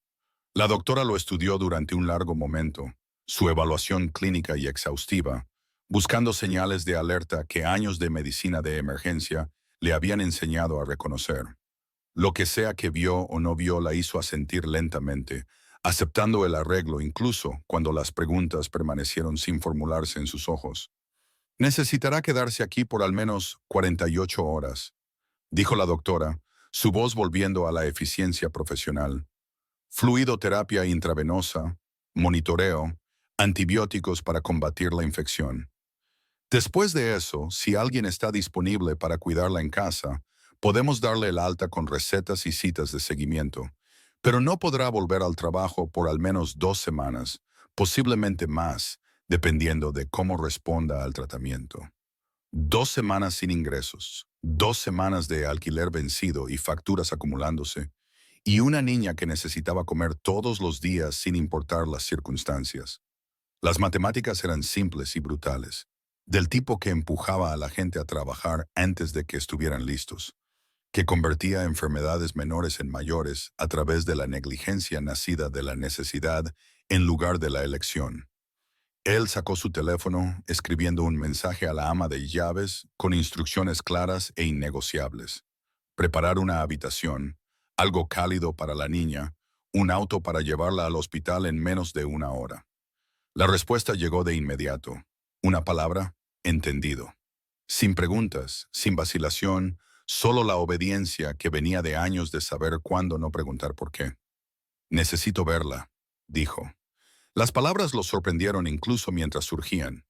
La doctora lo estudió durante un largo momento, su evaluación clínica y exhaustiva, buscando señales de alerta que años de medicina de emergencia le habían enseñado a reconocer. Lo que sea que vio o no vio la hizo asentir lentamente, aceptando el arreglo incluso cuando las preguntas permanecieron sin formularse en sus ojos. Necesitará quedarse aquí por al menos 48 horas, dijo la doctora, su voz volviendo a la eficiencia profesional. Fluidoterapia intravenosa, monitoreo, antibióticos para combatir la infección. Después de eso, si alguien está disponible para cuidarla en casa, podemos darle el alta con recetas y citas de seguimiento, pero no podrá volver al trabajo por al menos 2 semanas, posiblemente más, dependiendo de cómo responda al tratamiento. 2 semanas sin ingresos, 2 semanas de alquiler vencido y facturas acumulándose, y una niña que necesitaba comer todos los días sin importar las circunstancias. Las matemáticas eran simples y brutales, del tipo que empujaba a la gente a trabajar antes de que estuvieran listos, que convertía enfermedades menores en mayores a través de la negligencia nacida de la necesidad en lugar de la elección. Él sacó su teléfono, escribiendo un mensaje a la ama de llaves con instrucciones claras e innegociables. Preparar una habitación, algo cálido para la niña, un auto para llevarla al hospital en menos de 1 hora. La respuesta llegó de inmediato. Una palabra: entendido. Sin preguntas, sin vacilación, solo la obediencia que venía de años de saber cuándo no preguntar por qué. Necesito verla, dijo. Las palabras lo sorprendieron incluso mientras surgían.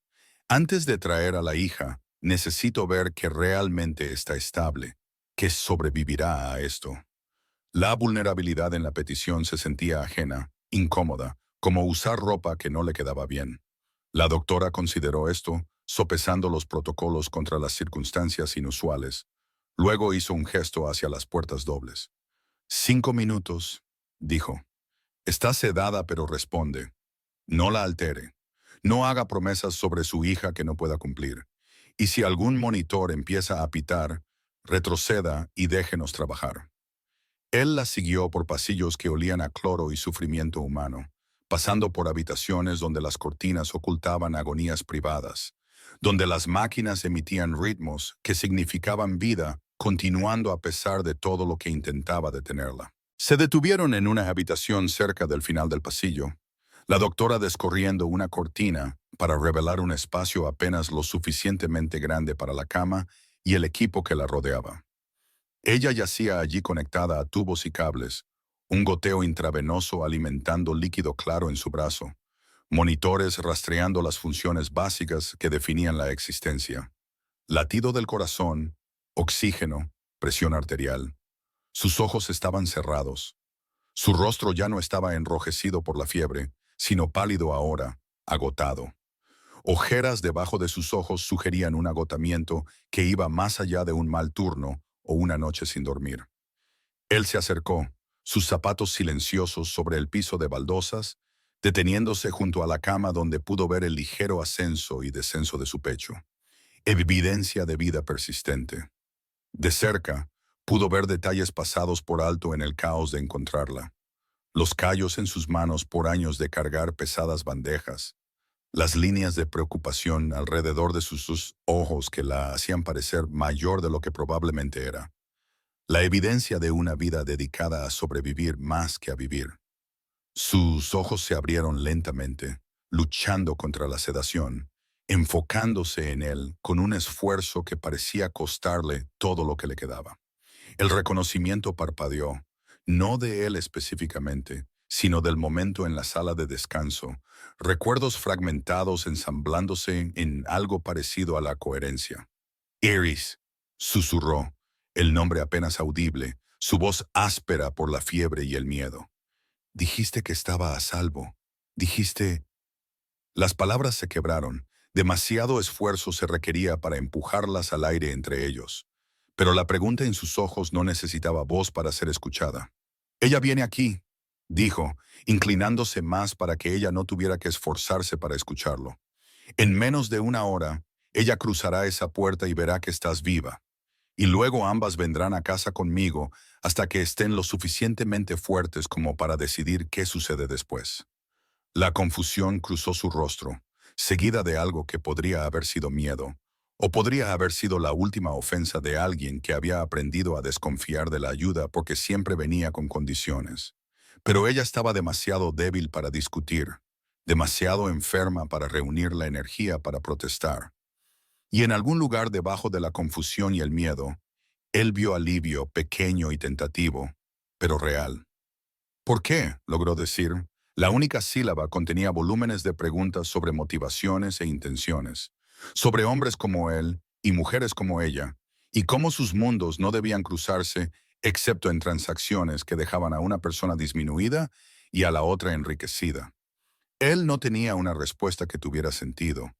Antes de traer a la hija, necesito ver que realmente está estable, que sobrevivirá a esto. La vulnerabilidad en la petición se sentía ajena, incómoda, como usar ropa que no le quedaba bien. La doctora consideró esto, sopesando los protocolos contra las circunstancias inusuales. Luego hizo un gesto hacia las puertas dobles. 5 minutos, dijo. Está sedada pero responde. No la altere. No haga promesas sobre su hija que no pueda cumplir. Y si algún monitor empieza a pitar, retroceda y déjenos trabajar. Él la siguió por pasillos que olían a cloro y sufrimiento humano, pasando por habitaciones donde las cortinas ocultaban agonías privadas, donde las máquinas emitían ritmos que significaban vida, continuando a pesar de todo lo que intentaba detenerla. Se detuvieron en una habitación cerca del final del pasillo, la doctora descorriendo una cortina para revelar un espacio apenas lo suficientemente grande para la cama y el equipo que la rodeaba. Ella yacía allí conectada a tubos y cables, un goteo intravenoso alimentando líquido claro en su brazo, monitores rastreando las funciones básicas que definían la existencia. Latido del corazón, oxígeno, presión arterial. Sus ojos estaban cerrados. Su rostro ya no estaba enrojecido por la fiebre, sino pálido ahora, agotado. Ojeras debajo de sus ojos sugerían un agotamiento que iba más allá de un mal turno o una noche sin dormir. Él se acercó, sus zapatos silenciosos sobre el piso de baldosas, deteniéndose junto a la cama donde pudo ver el ligero ascenso y descenso de su pecho. evidencia de vida persistente. De cerca, pudo ver detalles pasados por alto en el caos de encontrarla. Los callos en sus manos por años de cargar pesadas bandejas, las líneas de preocupación alrededor de sus ojos que la hacían parecer mayor de lo que probablemente era. La evidencia de una vida dedicada a sobrevivir más que a vivir. Sus ojos se abrieron lentamente, luchando contra la sedación, enfocándose en él con un esfuerzo que parecía costarle todo lo que le quedaba. El reconocimiento parpadeó, no de él específicamente, sino del momento en la sala de descanso, recuerdos fragmentados ensamblándose en algo parecido a la coherencia. Iris, susurró, el nombre apenas audible, su voz áspera por la fiebre y el miedo. Dijiste que estaba a salvo. Dijiste... Las palabras se quebraron. Demasiado esfuerzo se requería para empujarlas al aire entre ellos. Pero la pregunta en sus ojos no necesitaba voz para ser escuchada. Ella viene aquí, dijo, inclinándose más para que ella no tuviera que esforzarse para escucharlo. En menos de una hora, ella cruzará esa puerta y verá que estás viva. Y luego ambas vendrán a casa conmigo hasta que estén lo suficientemente fuertes como para decidir qué sucede después. La confusión cruzó su rostro, seguida de algo que podría haber sido miedo, o podría haber sido la última ofensa de alguien que había aprendido a desconfiar de la ayuda porque siempre venía con condiciones. Pero ella estaba demasiado débil para discutir, demasiado enferma para reunir la energía para protestar. Y en algún lugar debajo de la confusión y el miedo, él vio alivio pequeño y tentativo, pero real. ¿Por qué?, logró decir. La única sílaba contenía volúmenes de preguntas sobre motivaciones e intenciones, sobre hombres como él y mujeres como ella, y cómo sus mundos no debían cruzarse excepto en transacciones que dejaban a una persona disminuida y a la otra enriquecida. Él no tenía una respuesta que tuviera sentido,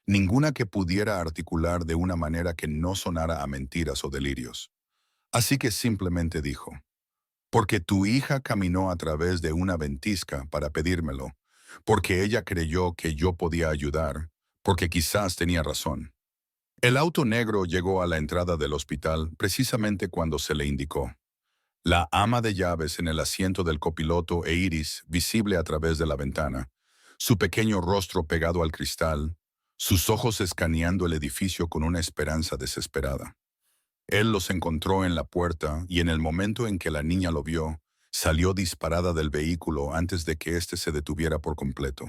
ninguna que pudiera articular de una manera que no sonara a mentiras o delirios. Así que simplemente dijo: porque tu hija caminó a través de una ventisca para pedírmelo, porque ella creyó que yo podía ayudar, porque quizás tenía razón. El auto negro llegó a la entrada del hospital precisamente cuando se le indicó. La ama de llaves en el asiento del copiloto e Iris visible a través de la ventana, su pequeño rostro pegado al cristal, sus ojos escaneando el edificio con una esperanza desesperada. Él los encontró en la puerta y en el momento en que la niña lo vio, salió disparada del vehículo antes de que éste se detuviera por completo.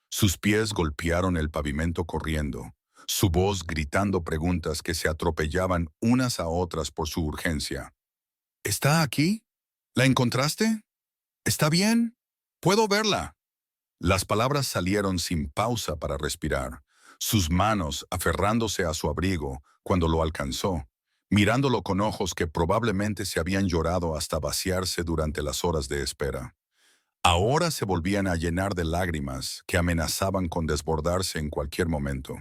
Sus pies golpearon el pavimento corriendo, su voz gritando preguntas que se atropellaban unas a otras por su urgencia. ¿Está aquí? ¿La encontraste? ¿Está bien? ¿Puedo verla? Las palabras salieron sin pausa para respirar, sus manos aferrándose a su abrigo cuando lo alcanzó, mirándolo con ojos que probablemente se habían llorado hasta vaciarse durante las horas de espera. Ahora se volvían a llenar de lágrimas que amenazaban con desbordarse en cualquier momento.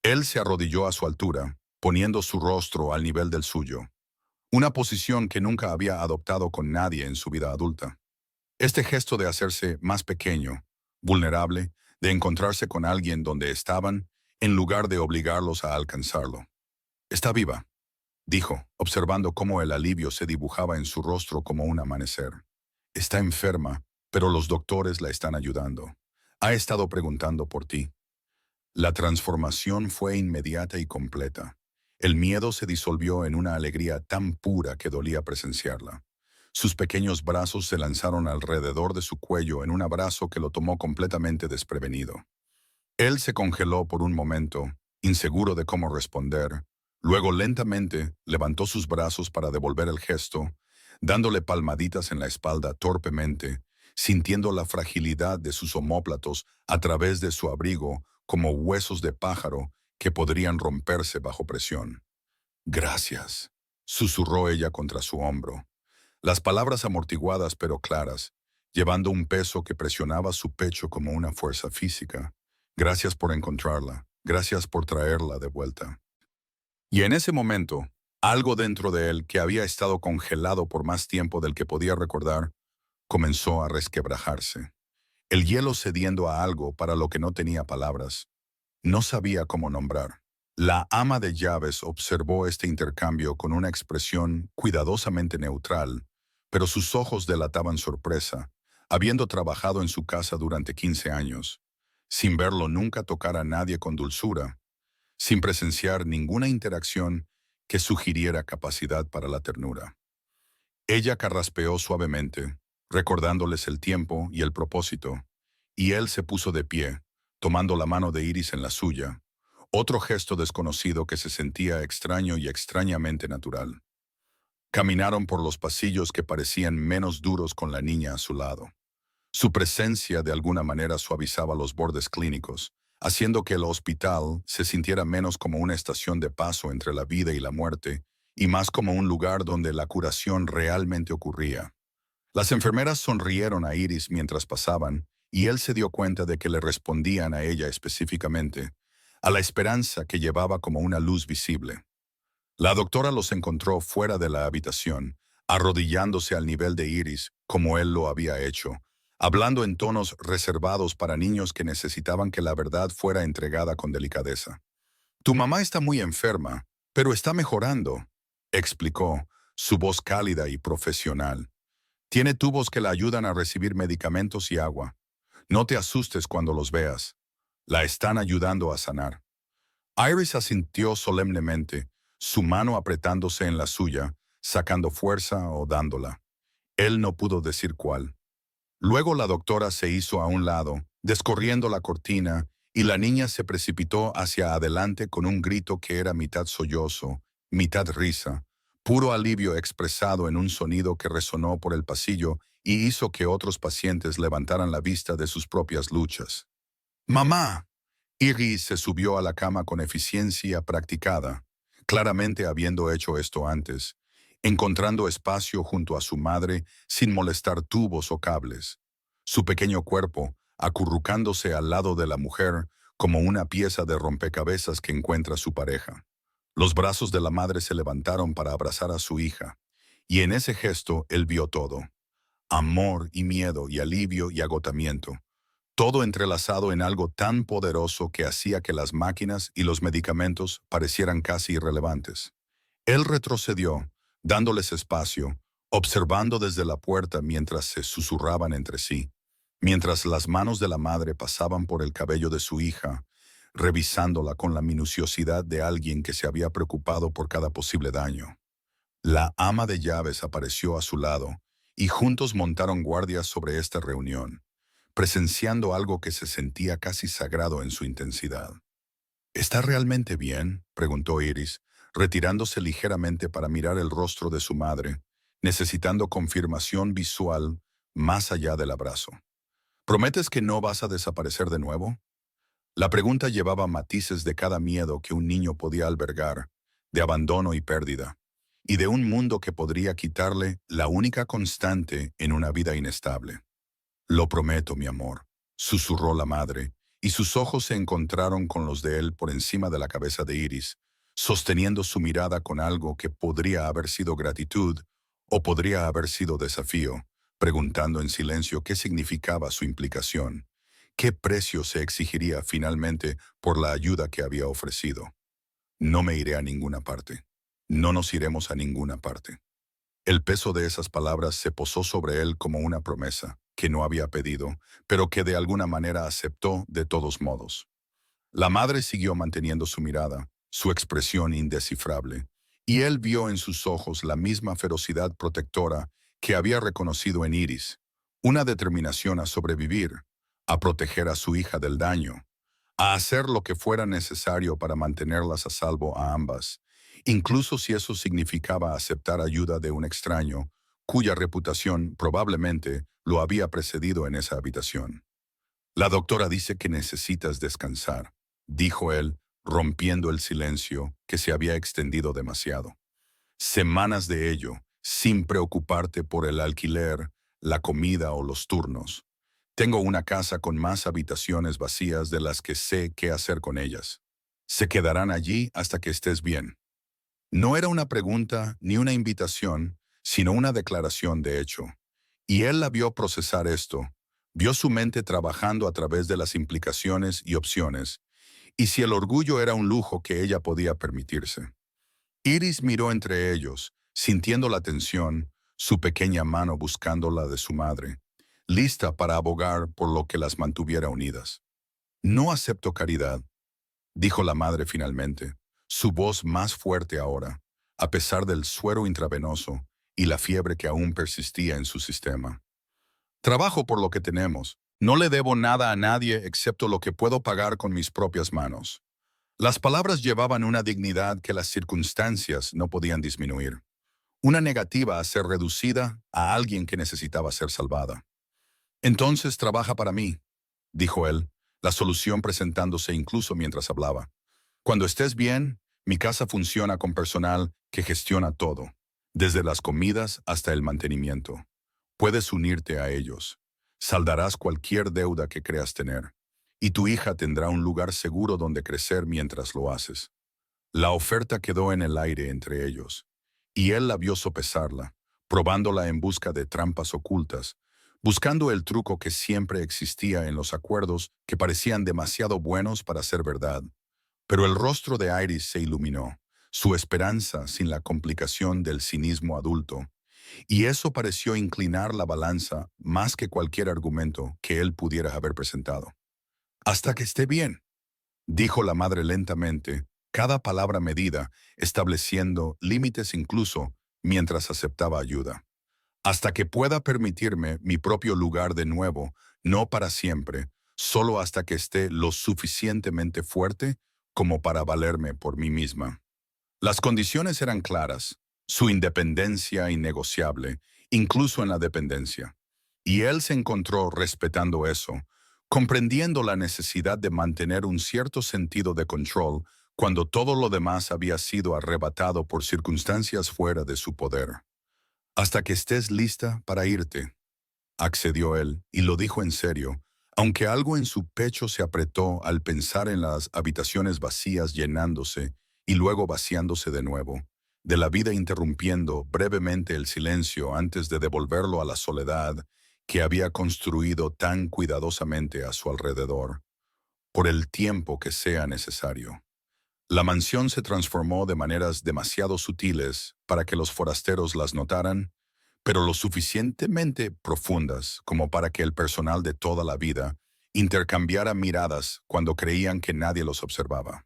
Él se arrodilló a su altura, poniendo su rostro al nivel del suyo, una posición que nunca había adoptado con nadie en su vida adulta. Este gesto de hacerse más pequeño, vulnerable, de encontrarse con alguien donde estaban, en lugar de obligarlos a alcanzarlo. Está viva, dijo, observando cómo el alivio se dibujaba en su rostro como un amanecer. Está enferma, pero los doctores la están ayudando. Ha estado preguntando por ti. La transformación fue inmediata y completa. El miedo se disolvió en una alegría tan pura que dolía presenciarla. Sus pequeños brazos se lanzaron alrededor de su cuello en un abrazo que lo tomó completamente desprevenido. Él se congeló por un momento, inseguro de cómo responder. Luego lentamente levantó sus brazos para devolver el gesto, dándole palmaditas en la espalda torpemente, sintiendo la fragilidad de sus omóplatos a través de su abrigo como huesos de pájaro que podrían romperse bajo presión. Gracias, susurró ella contra su hombro. Las palabras amortiguadas pero claras, llevando un peso que presionaba su pecho como una fuerza física. Gracias por encontrarla, gracias por traerla de vuelta. Y en ese momento, algo dentro de él que había estado congelado por más tiempo del que podía recordar, comenzó a resquebrajarse. El hielo cediendo a algo para lo que no tenía palabras. No sabía cómo nombrar. La ama de llaves observó este intercambio con una expresión cuidadosamente neutral, pero sus ojos delataban sorpresa, habiendo trabajado en su casa durante 15 años, sin verlo nunca tocar a nadie con dulzura, sin presenciar ninguna interacción que sugiriera capacidad para la ternura. Ella carraspeó suavemente, recordándoles el tiempo y el propósito, y él se puso de pie, tomando la mano de Iris en la suya, otro gesto desconocido que se sentía extraño y extrañamente natural. Caminaron por los pasillos que parecían menos duros con la niña a su lado. Su presencia de alguna manera suavizaba los bordes clínicos, haciendo que el hospital se sintiera menos como una estación de paso entre la vida y la muerte, y más como un lugar donde la curación realmente ocurría. Las enfermeras sonrieron a Iris mientras pasaban, y él se dio cuenta de que le respondían a ella específicamente, a la esperanza que llevaba como una luz visible. La doctora los encontró fuera de la habitación, arrodillándose al nivel de Iris, como él lo había hecho, hablando en tonos reservados para niños que necesitaban que la verdad fuera entregada con delicadeza. Tu mamá está muy enferma, pero está mejorando, explicó, su voz cálida y profesional. Tiene tubos que la ayudan a recibir medicamentos y agua. No te asustes cuando los veas. La están ayudando a sanar. Iris asintió solemnemente, su mano apretándose en la suya, sacando fuerza o dándola. Él no pudo decir cuál. Luego la doctora se hizo a un lado, descorriendo la cortina, y la niña se precipitó hacia adelante con un grito que era mitad sollozo, mitad risa, puro alivio expresado en un sonido que resonó por el pasillo y hizo que otros pacientes levantaran la vista de sus propias luchas. ¡Mamá! Iris se subió a la cama con eficiencia practicada, claramente habiendo hecho esto antes, encontrando espacio junto a su madre sin molestar tubos o cables. Su pequeño cuerpo, acurrucándose al lado de la mujer como una pieza de rompecabezas que encuentra su pareja. Los brazos de la madre se levantaron para abrazar a su hija, y en ese gesto él vio todo: amor y miedo y alivio y agotamiento, todo entrelazado en algo tan poderoso que hacía que las máquinas y los medicamentos parecieran casi irrelevantes. Él retrocedió, dándoles espacio, observando desde la puerta mientras se susurraban entre sí, mientras las manos de la madre pasaban por el cabello de su hija, revisándola con la minuciosidad de alguien que se había preocupado por cada posible daño. La ama de llaves apareció a su lado, y juntos montaron guardia sobre esta reunión, presenciando algo que se sentía casi sagrado en su intensidad. ¿Está realmente bien?, preguntó Iris, retirándose ligeramente para mirar el rostro de su madre, necesitando confirmación visual más allá del abrazo. ¿Prometes que no vas a desaparecer de nuevo? La pregunta llevaba matices de cada miedo que un niño podía albergar, de abandono y pérdida, y de un mundo que podría quitarle la única constante en una vida inestable. Lo prometo, mi amor, susurró la madre, y sus ojos se encontraron con los de él por encima de la cabeza de Iris, sosteniendo su mirada con algo que podría haber sido gratitud o podría haber sido desafío, preguntando en silencio qué significaba su implicación, qué precio se exigiría finalmente por la ayuda que había ofrecido. No me iré a ninguna parte. No nos iremos a ninguna parte. El peso de esas palabras se posó sobre él como una promesa que no había pedido, pero que de alguna manera aceptó de todos modos. La madre siguió manteniendo su mirada, su expresión indescifrable, y él vio en sus ojos la misma ferocidad protectora que había reconocido en Iris, una determinación a sobrevivir, a proteger a su hija del daño, a hacer lo que fuera necesario para mantenerlas a salvo a ambas, incluso si eso significaba aceptar ayuda de un extraño, cuya reputación probablemente lo había precedido en esa habitación. La doctora dice que necesitas descansar, dijo él, rompiendo el silencio que se había extendido demasiado. Semanas de ello, sin preocuparte por el alquiler, la comida o los turnos. Tengo una casa con más habitaciones vacías de las que sé qué hacer con ellas. Se quedarán allí hasta que estés bien. No era una pregunta ni una invitación, sino una declaración de hecho. Y él la vio procesar esto, vio su mente trabajando a través de las implicaciones y opciones, y si el orgullo era un lujo que ella podía permitirse. Iris miró entre ellos, sintiendo la tensión, su pequeña mano buscando la de su madre, lista para abogar por lo que las mantuviera unidas. No acepto caridad, dijo la madre finalmente, su voz más fuerte ahora, a pesar del suero intravenoso y la fiebre que aún persistía en su sistema. Trabajo por lo que tenemos. No le debo nada a nadie excepto lo que puedo pagar con mis propias manos. Las palabras llevaban una dignidad que las circunstancias no podían disminuir. Una negativa a ser reducida a alguien que necesitaba ser salvada. Entonces trabaja para mí, dijo él, la solución presentándose incluso mientras hablaba. Cuando estés bien, mi casa funciona con personal que gestiona todo, desde las comidas hasta el mantenimiento. Puedes unirte a ellos. Saldarás cualquier deuda que creas tener. Y tu hija tendrá un lugar seguro donde crecer mientras lo haces. La oferta quedó en el aire entre ellos, y él la vio sopesarla, probándola en busca de trampas ocultas, buscando el truco que siempre existía en los acuerdos que parecían demasiado buenos para ser verdad. Pero el rostro de Iris se iluminó, su esperanza sin la complicación del cinismo adulto, y eso pareció inclinar la balanza más que cualquier argumento que él pudiera haber presentado. Hasta que esté bien, dijo la madre lentamente, cada palabra medida, estableciendo límites incluso mientras aceptaba ayuda. Hasta que pueda permitirme mi propio lugar de nuevo, no para siempre, solo hasta que esté lo suficientemente fuerte como para valerme por mí misma. Las condiciones eran claras, su independencia innegociable, incluso en la dependencia. Y él se encontró respetando eso, comprendiendo la necesidad de mantener un cierto sentido de control cuando todo lo demás había sido arrebatado por circunstancias fuera de su poder. Hasta que estés lista para irte, accedió él, y lo dijo en serio, aunque algo en su pecho se apretó al pensar en las habitaciones vacías llenándose y luego vaciándose de nuevo, de la vida interrumpiendo brevemente el silencio antes de devolverlo a la soledad que había construido tan cuidadosamente a su alrededor, por el tiempo que sea necesario. La mansión se transformó de maneras demasiado sutiles para que los forasteros las notaran, pero lo suficientemente profundas como para que el personal de toda la vida intercambiara miradas cuando creían que nadie los observaba.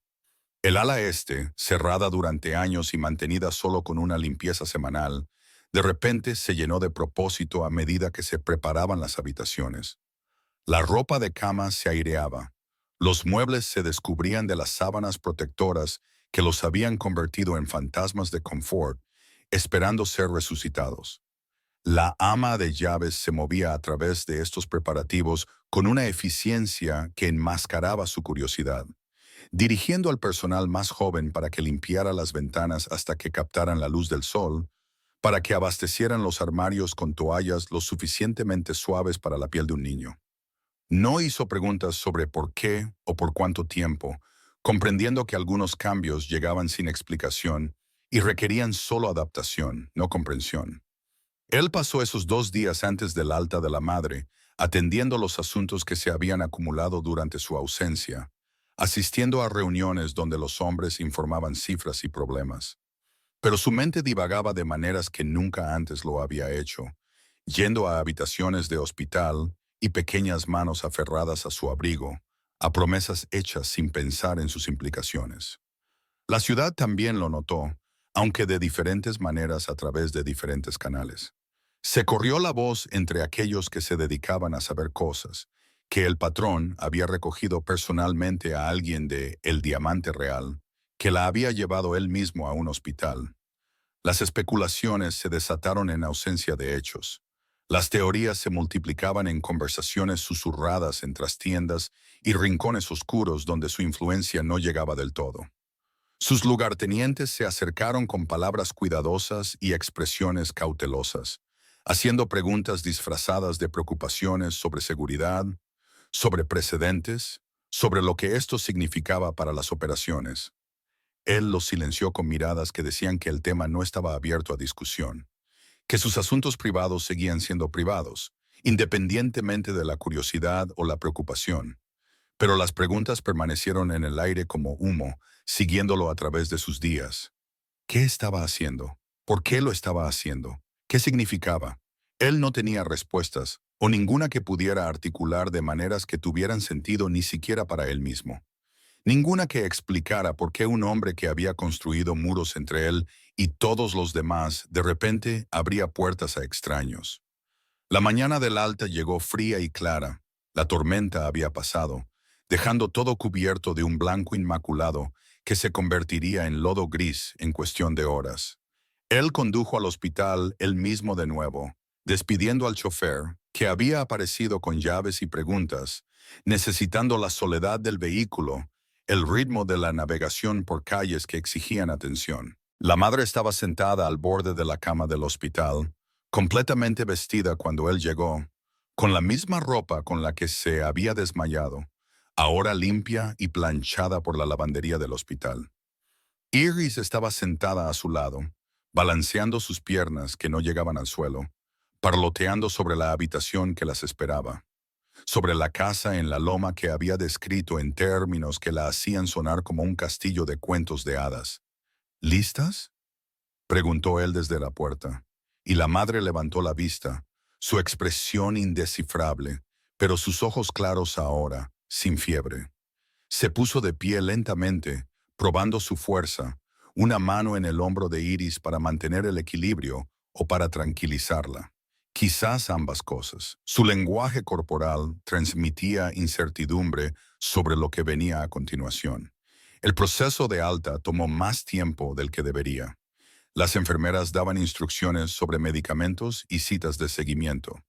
El ala este, cerrada durante años y mantenida solo con una limpieza semanal, de repente se llenó de propósito a medida que se preparaban las habitaciones. La ropa de cama se aireaba, los muebles se descubrían de las sábanas protectoras que los habían convertido en fantasmas de confort, esperando ser resucitados. La ama de llaves se movía a través de estos preparativos con una eficiencia que enmascaraba su curiosidad, dirigiendo al personal más joven para que limpiara las ventanas hasta que captaran la luz del sol, para que abastecieran los armarios con toallas lo suficientemente suaves para la piel de un niño. No hizo preguntas sobre por qué o por cuánto tiempo, comprendiendo que algunos cambios llegaban sin explicación y requerían solo adaptación, no comprensión. Él pasó esos 2 días antes del alta de la madre, atendiendo los asuntos que se habían acumulado durante su ausencia, asistiendo a reuniones donde los hombres informaban cifras y problemas. Pero su mente divagaba de maneras que nunca antes lo había hecho, yendo a habitaciones de hospital y pequeñas manos aferradas a su abrigo, a promesas hechas sin pensar en sus implicaciones. La ciudad también lo notó, aunque de diferentes maneras a través de diferentes canales. Se corrió la voz entre aquellos que se dedicaban a saber cosas, que el patrón había recogido personalmente a alguien de El Diamante Real, que la había llevado él mismo a un hospital. Las especulaciones se desataron en ausencia de hechos. Las teorías se multiplicaban en conversaciones susurradas en trastiendas y rincones oscuros donde su influencia no llegaba del todo. Sus lugartenientes se acercaron con palabras cuidadosas y expresiones cautelosas, haciendo preguntas disfrazadas de preocupaciones sobre seguridad, sobre precedentes, sobre lo que esto significaba para las operaciones. Él los silenció con miradas que decían que el tema no estaba abierto a discusión, que sus asuntos privados seguían siendo privados, independientemente de la curiosidad o la preocupación. Pero las preguntas permanecieron en el aire como humo, siguiéndolo a través de sus días. ¿Qué estaba haciendo? ¿Por qué lo estaba haciendo? ¿Qué significaba? Él no tenía respuestas, o ninguna que pudiera articular de maneras que tuvieran sentido ni siquiera para él mismo. Ninguna que explicara por qué un hombre que había construido muros entre él y todos los demás de repente abría puertas a extraños. La mañana del alta llegó fría y clara. La tormenta había pasado, dejando todo cubierto de un blanco inmaculado que se convertiría en lodo gris en cuestión de horas. Él condujo al hospital él mismo de nuevo, despidiendo al chofer, que había aparecido con llaves y preguntas, necesitando la soledad del vehículo, el ritmo de la navegación por calles que exigían atención. La madre estaba sentada al borde de la cama del hospital, completamente vestida cuando él llegó, con la misma ropa con la que se había desmayado, ahora limpia y planchada por la lavandería del hospital. Iris estaba sentada a su lado, balanceando sus piernas que no llegaban al suelo, parloteando sobre la habitación que las esperaba, sobre la casa en la loma que había descrito en términos que la hacían sonar como un castillo de cuentos de hadas. ¿Listas?, preguntó él desde la puerta, y la madre levantó la vista, su expresión indescifrable, pero sus ojos claros ahora, sin fiebre. Se puso de pie lentamente, probando su fuerza, una mano en el hombro de Iris para mantener el equilibrio o para tranquilizarla. Quizás ambas cosas. Su lenguaje corporal transmitía incertidumbre sobre lo que venía a continuación. El proceso de alta tomó más tiempo del que debería. Las enfermeras daban instrucciones sobre medicamentos y citas de seguimiento.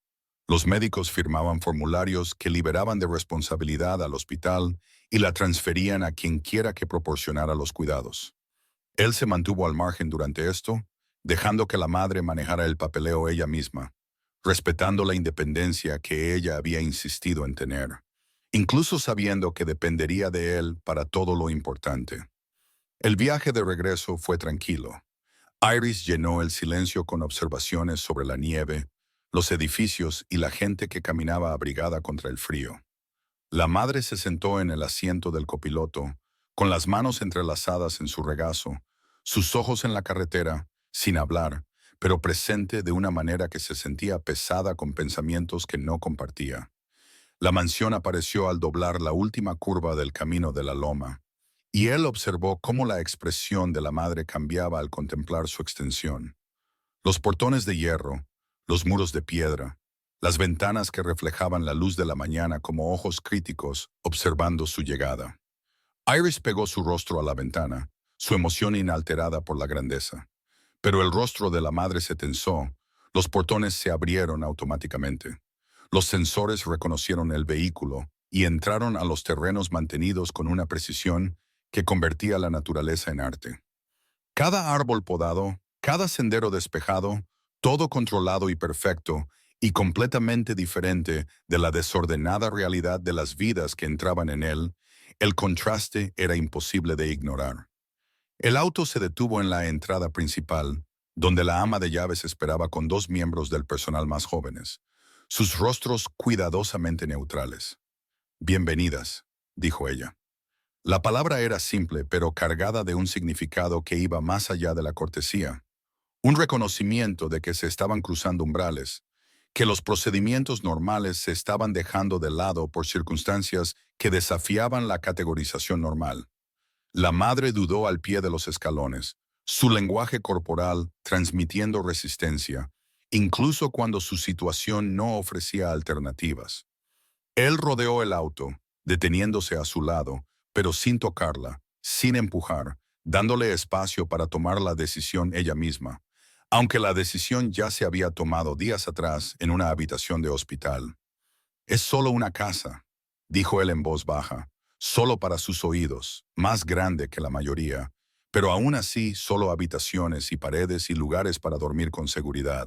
Los médicos firmaban formularios que liberaban de responsabilidad al hospital y la transferían a quien quiera que proporcionara los cuidados. Él se mantuvo al margen durante esto, dejando que la madre manejara el papeleo ella misma, respetando la independencia que ella había insistido en tener, incluso sabiendo que dependería de él para todo lo importante. El viaje de regreso fue tranquilo. Iris llenó el silencio con observaciones sobre la nieve, los edificios y la gente que caminaba abrigada contra el frío. La madre se sentó en el asiento del copiloto, con las manos entrelazadas en su regazo, sus ojos en la carretera, sin hablar, pero presente de una manera que se sentía pesada con pensamientos que no compartía. La mansión apareció al doblar la última curva del camino de la loma, y él observó cómo la expresión de la madre cambiaba al contemplar su extensión. Los portones de hierro, los muros de piedra, las ventanas que reflejaban la luz de la mañana como ojos críticos observando su llegada. Iris pegó su rostro a la ventana, su emoción inalterada por la grandeza. Pero el rostro de la madre se tensó, los portones se abrieron automáticamente. Los sensores reconocieron el vehículo y entraron a los terrenos mantenidos con una precisión que convertía la naturaleza en arte. Cada árbol podado, cada sendero despejado, todo controlado y perfecto, y completamente diferente de la desordenada realidad de las vidas que entraban en él, el contraste era imposible de ignorar. El auto se detuvo en la entrada principal, donde la ama de llaves esperaba con dos miembros del personal más jóvenes, sus rostros cuidadosamente neutrales. «Bienvenidas», dijo ella. La palabra era simple, pero cargada de un significado que iba más allá de la cortesía. Un reconocimiento de que se estaban cruzando umbrales, que los procedimientos normales se estaban dejando de lado por circunstancias que desafiaban la categorización normal. La madre dudó al pie de los escalones, su lenguaje corporal transmitiendo resistencia, incluso cuando su situación no ofrecía alternativas. Él rodeó el auto, deteniéndose a su lado, pero sin tocarla, sin empujar, dándole espacio para tomar la decisión ella misma, aunque la decisión ya se había tomado días atrás en una habitación de hospital. «Es solo una casa», dijo él en voz baja, solo para sus oídos, más grande que la mayoría, pero aún así solo habitaciones y paredes y lugares para dormir con seguridad.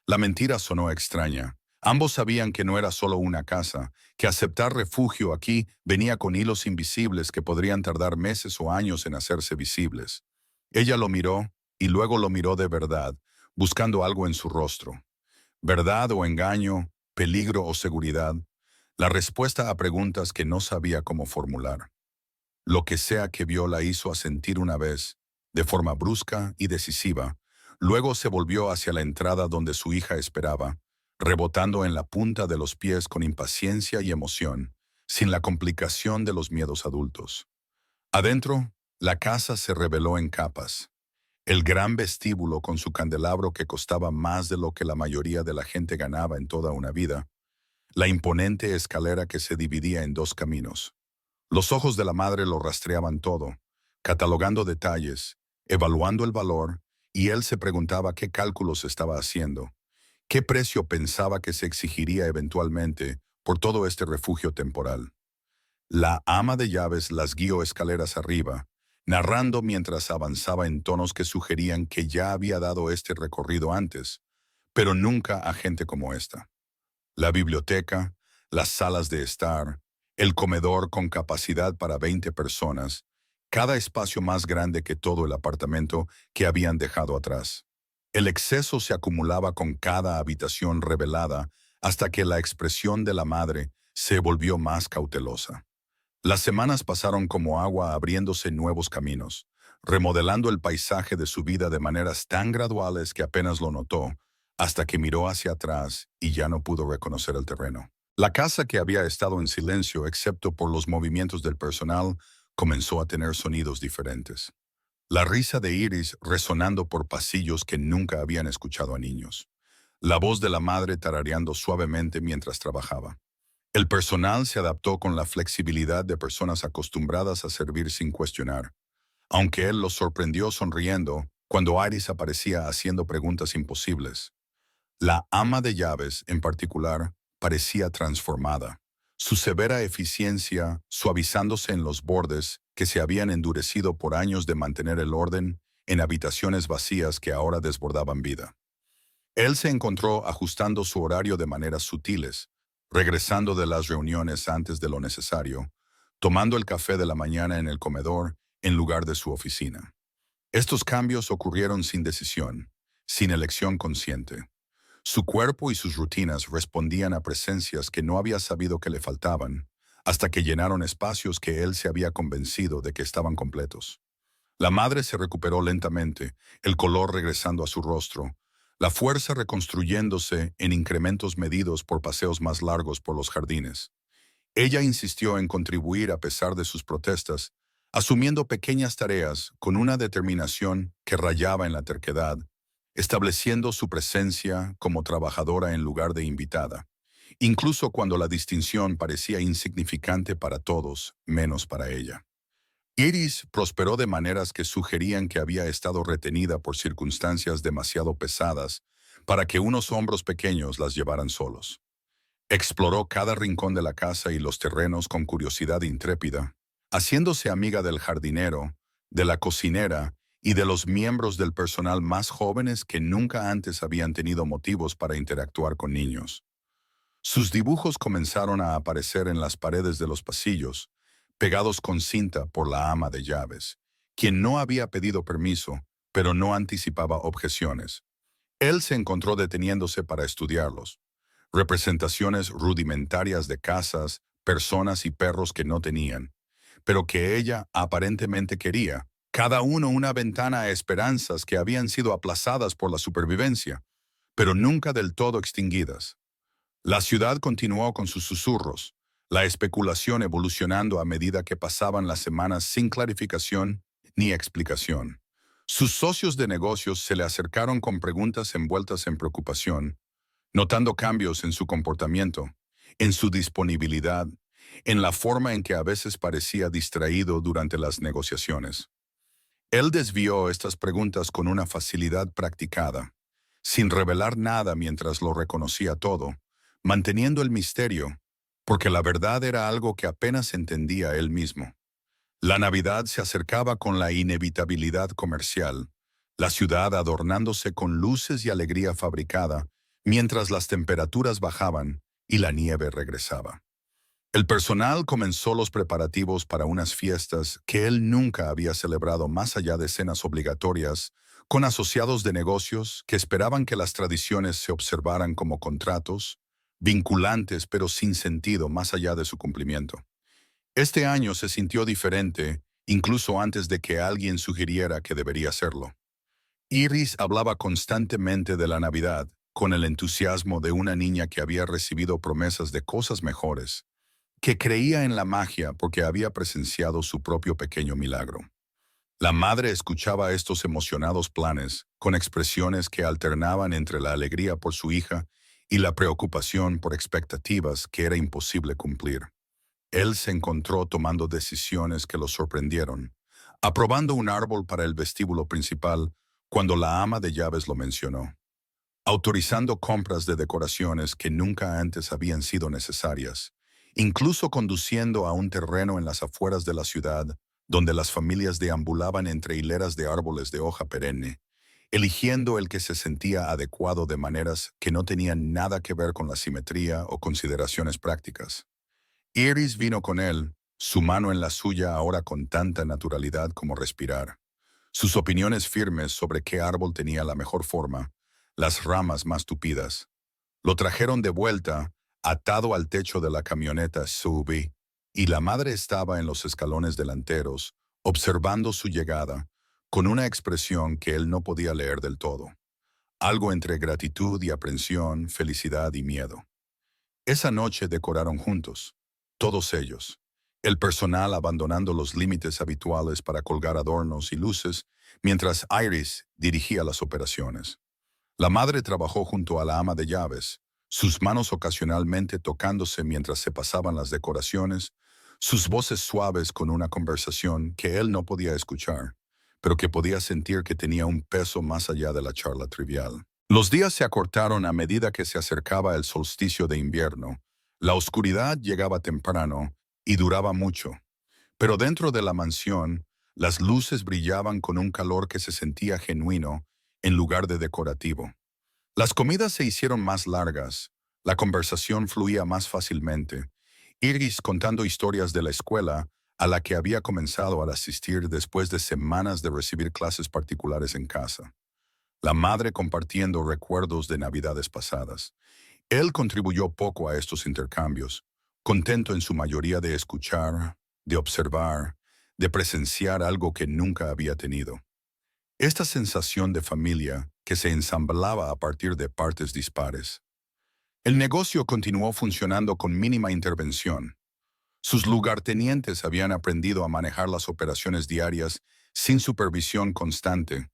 La mentira sonó extraña. Ambos sabían que no era solo una casa, que aceptar refugio aquí venía con hilos invisibles que podrían tardar meses o años en hacerse visibles. Ella lo miró, y luego lo miró de verdad, buscando algo en su rostro. Verdad o engaño, peligro o seguridad. la respuesta a preguntas que no sabía cómo formular. Lo que sea que vio la hizo asentir una vez, de forma brusca y decisiva. Luego se volvió hacia la entrada donde su hija esperaba, rebotando en la punta de los pies con impaciencia y emoción, sin la complicación de los miedos adultos. Adentro, la casa se reveló en capas. El gran vestíbulo con su candelabro que costaba más de lo que la mayoría de la gente ganaba en toda una vida. La imponente escalera que se dividía en dos caminos. Los ojos de la madre lo rastreaban todo, catalogando detalles, evaluando el valor, y él se preguntaba qué cálculos estaba haciendo, qué precio pensaba que se exigiría eventualmente por todo este refugio temporal. La ama de llaves las guió escaleras arriba, narrando mientras avanzaba en tonos que sugerían que ya había dado este recorrido antes, pero nunca a gente como esta. La biblioteca, las salas de estar, el comedor con capacidad para 20 personas, cada espacio más grande que todo el apartamento que habían dejado atrás. El exceso se acumulaba con cada habitación revelada hasta que la expresión de la madre se volvió más cautelosa. Las semanas pasaron como agua abriéndose nuevos caminos, remodelando el paisaje de su vida de maneras tan graduales que apenas lo notó, hasta que miró hacia atrás y ya no pudo reconocer el terreno. La casa, que había estado en silencio excepto por los movimientos del personal, comenzó a tener sonidos diferentes. La risa de Iris resonando por pasillos que nunca habían escuchado a niños. La voz de la madre tarareando suavemente mientras trabajaba. El personal se adaptó con la flexibilidad de personas acostumbradas a servir sin cuestionar, aunque él los sorprendió sonriendo cuando Iris aparecía haciendo preguntas imposibles. La ama de llaves, en particular, parecía transformada, su severa eficiencia suavizándose en los bordes que se habían endurecido por años de mantener el orden en habitaciones vacías que ahora desbordaban vida. Él se encontró ajustando su horario de maneras sutiles, regresando de las reuniones antes de lo necesario, tomando el café de la mañana en el comedor en lugar de su oficina. Estos cambios ocurrieron sin decisión, sin elección consciente. Su cuerpo y sus rutinas respondían a presencias que no había sabido que le faltaban, hasta que llenaron espacios que él se había convencido de que estaban completos. La madre se recuperó lentamente, el color regresando a su rostro, la fuerza reconstruyéndose en incrementos medidos por paseos más largos por los jardines. Ella insistió en contribuir a pesar de sus protestas, asumiendo pequeñas tareas con una determinación que rayaba en la terquedad, estableciendo su presencia como trabajadora en lugar de invitada, incluso cuando la distinción parecía insignificante para todos, menos para ella. Iris prosperó de maneras que sugerían que había estado retenida por circunstancias demasiado pesadas para que unos hombros pequeños las llevaran solos. Exploró cada rincón de la casa y los terrenos con curiosidad intrépida, haciéndose amiga del jardinero, de la cocinera y de los miembros del personal más jóvenes que nunca antes habían tenido motivos para interactuar con niños. Sus dibujos comenzaron a aparecer en las paredes de los pasillos, pegados con cinta por la ama de llaves, quien no había pedido permiso, pero no anticipaba objeciones. Él se encontró deteniéndose para estudiarlos. Representaciones rudimentarias de casas, personas y perros que no tenían, pero que ella aparentemente quería, cada uno una ventana a esperanzas que habían sido aplazadas por la supervivencia, pero nunca del todo extinguidas. La ciudad continuó con sus susurros, la especulación evolucionando a medida que pasaban las semanas sin clarificación ni explicación. Sus socios de negocios se le acercaron con preguntas envueltas en preocupación, notando cambios en su comportamiento, en su disponibilidad, en la forma en que a veces parecía distraído durante las negociaciones. Él desvió estas preguntas con una facilidad practicada, sin revelar nada mientras lo reconocía todo, manteniendo el misterio, porque la verdad era algo que apenas entendía él mismo. La Navidad se acercaba con la inevitabilidad comercial, la ciudad adornándose con luces y alegría fabricada, mientras las temperaturas bajaban y la nieve regresaba. El personal comenzó los preparativos para unas fiestas que él nunca había celebrado más allá de cenas obligatorias, con asociados de negocios que esperaban que las tradiciones se observaran como contratos, vinculantes pero sin sentido más allá de su cumplimiento. Este año se sintió diferente, incluso antes de que alguien sugiriera que debería hacerlo. Iris hablaba constantemente de la Navidad, con el entusiasmo de una niña que había recibido promesas de cosas mejores, que creía en la magia porque había presenciado su propio pequeño milagro. La madre escuchaba estos emocionados planes, con expresiones que alternaban entre la alegría por su hija y la preocupación por expectativas que era imposible cumplir. Él se encontró tomando decisiones que lo sorprendieron, aprobando un árbol para el vestíbulo principal cuando la ama de llaves lo mencionó, autorizando compras de decoraciones que nunca antes habían sido necesarias, incluso conduciendo a un terreno en las afueras de la ciudad donde las familias deambulaban entre hileras de árboles de hoja perenne, eligiendo el que se sentía adecuado de maneras que no tenían nada que ver con la simetría o consideraciones prácticas. Iris vino con él, su mano en la suya ahora con tanta naturalidad como respirar. Sus opiniones firmes sobre qué árbol tenía la mejor forma, las ramas más tupidas. Lo trajeron de vuelta, atado al techo de la camioneta SUV, y la madre estaba en los escalones delanteros, observando su llegada, con una expresión que él no podía leer del todo. Algo entre gratitud y aprensión, felicidad y miedo. Esa noche decoraron juntos, todos ellos, el personal abandonando los límites habituales para colgar adornos y luces, mientras Iris dirigía las operaciones. La madre trabajó junto a la ama de llaves, sus manos ocasionalmente tocándose mientras se pasaban las decoraciones, sus voces suaves con una conversación que él no podía escuchar, pero que podía sentir que tenía un peso más allá de la charla trivial. Los días se acortaron a medida que se acercaba el solsticio de invierno. La oscuridad llegaba temprano y duraba mucho, pero dentro de la mansión, las luces brillaban con un calor que se sentía genuino en lugar de decorativo. Las comidas se hicieron más largas, la conversación fluía más fácilmente, Iris contando historias de la escuela a la que había comenzado al asistir después de semanas de recibir clases particulares en casa. La madre compartiendo recuerdos de navidades pasadas. Él contribuyó poco a estos intercambios, contento en su mayoría de escuchar, de observar, de presenciar algo que nunca había tenido. Esta sensación de familia que se ensamblaba a partir de partes dispares. El negocio continuó funcionando con mínima intervención. Sus lugartenientes habían aprendido a manejar las operaciones diarias sin supervisión constante,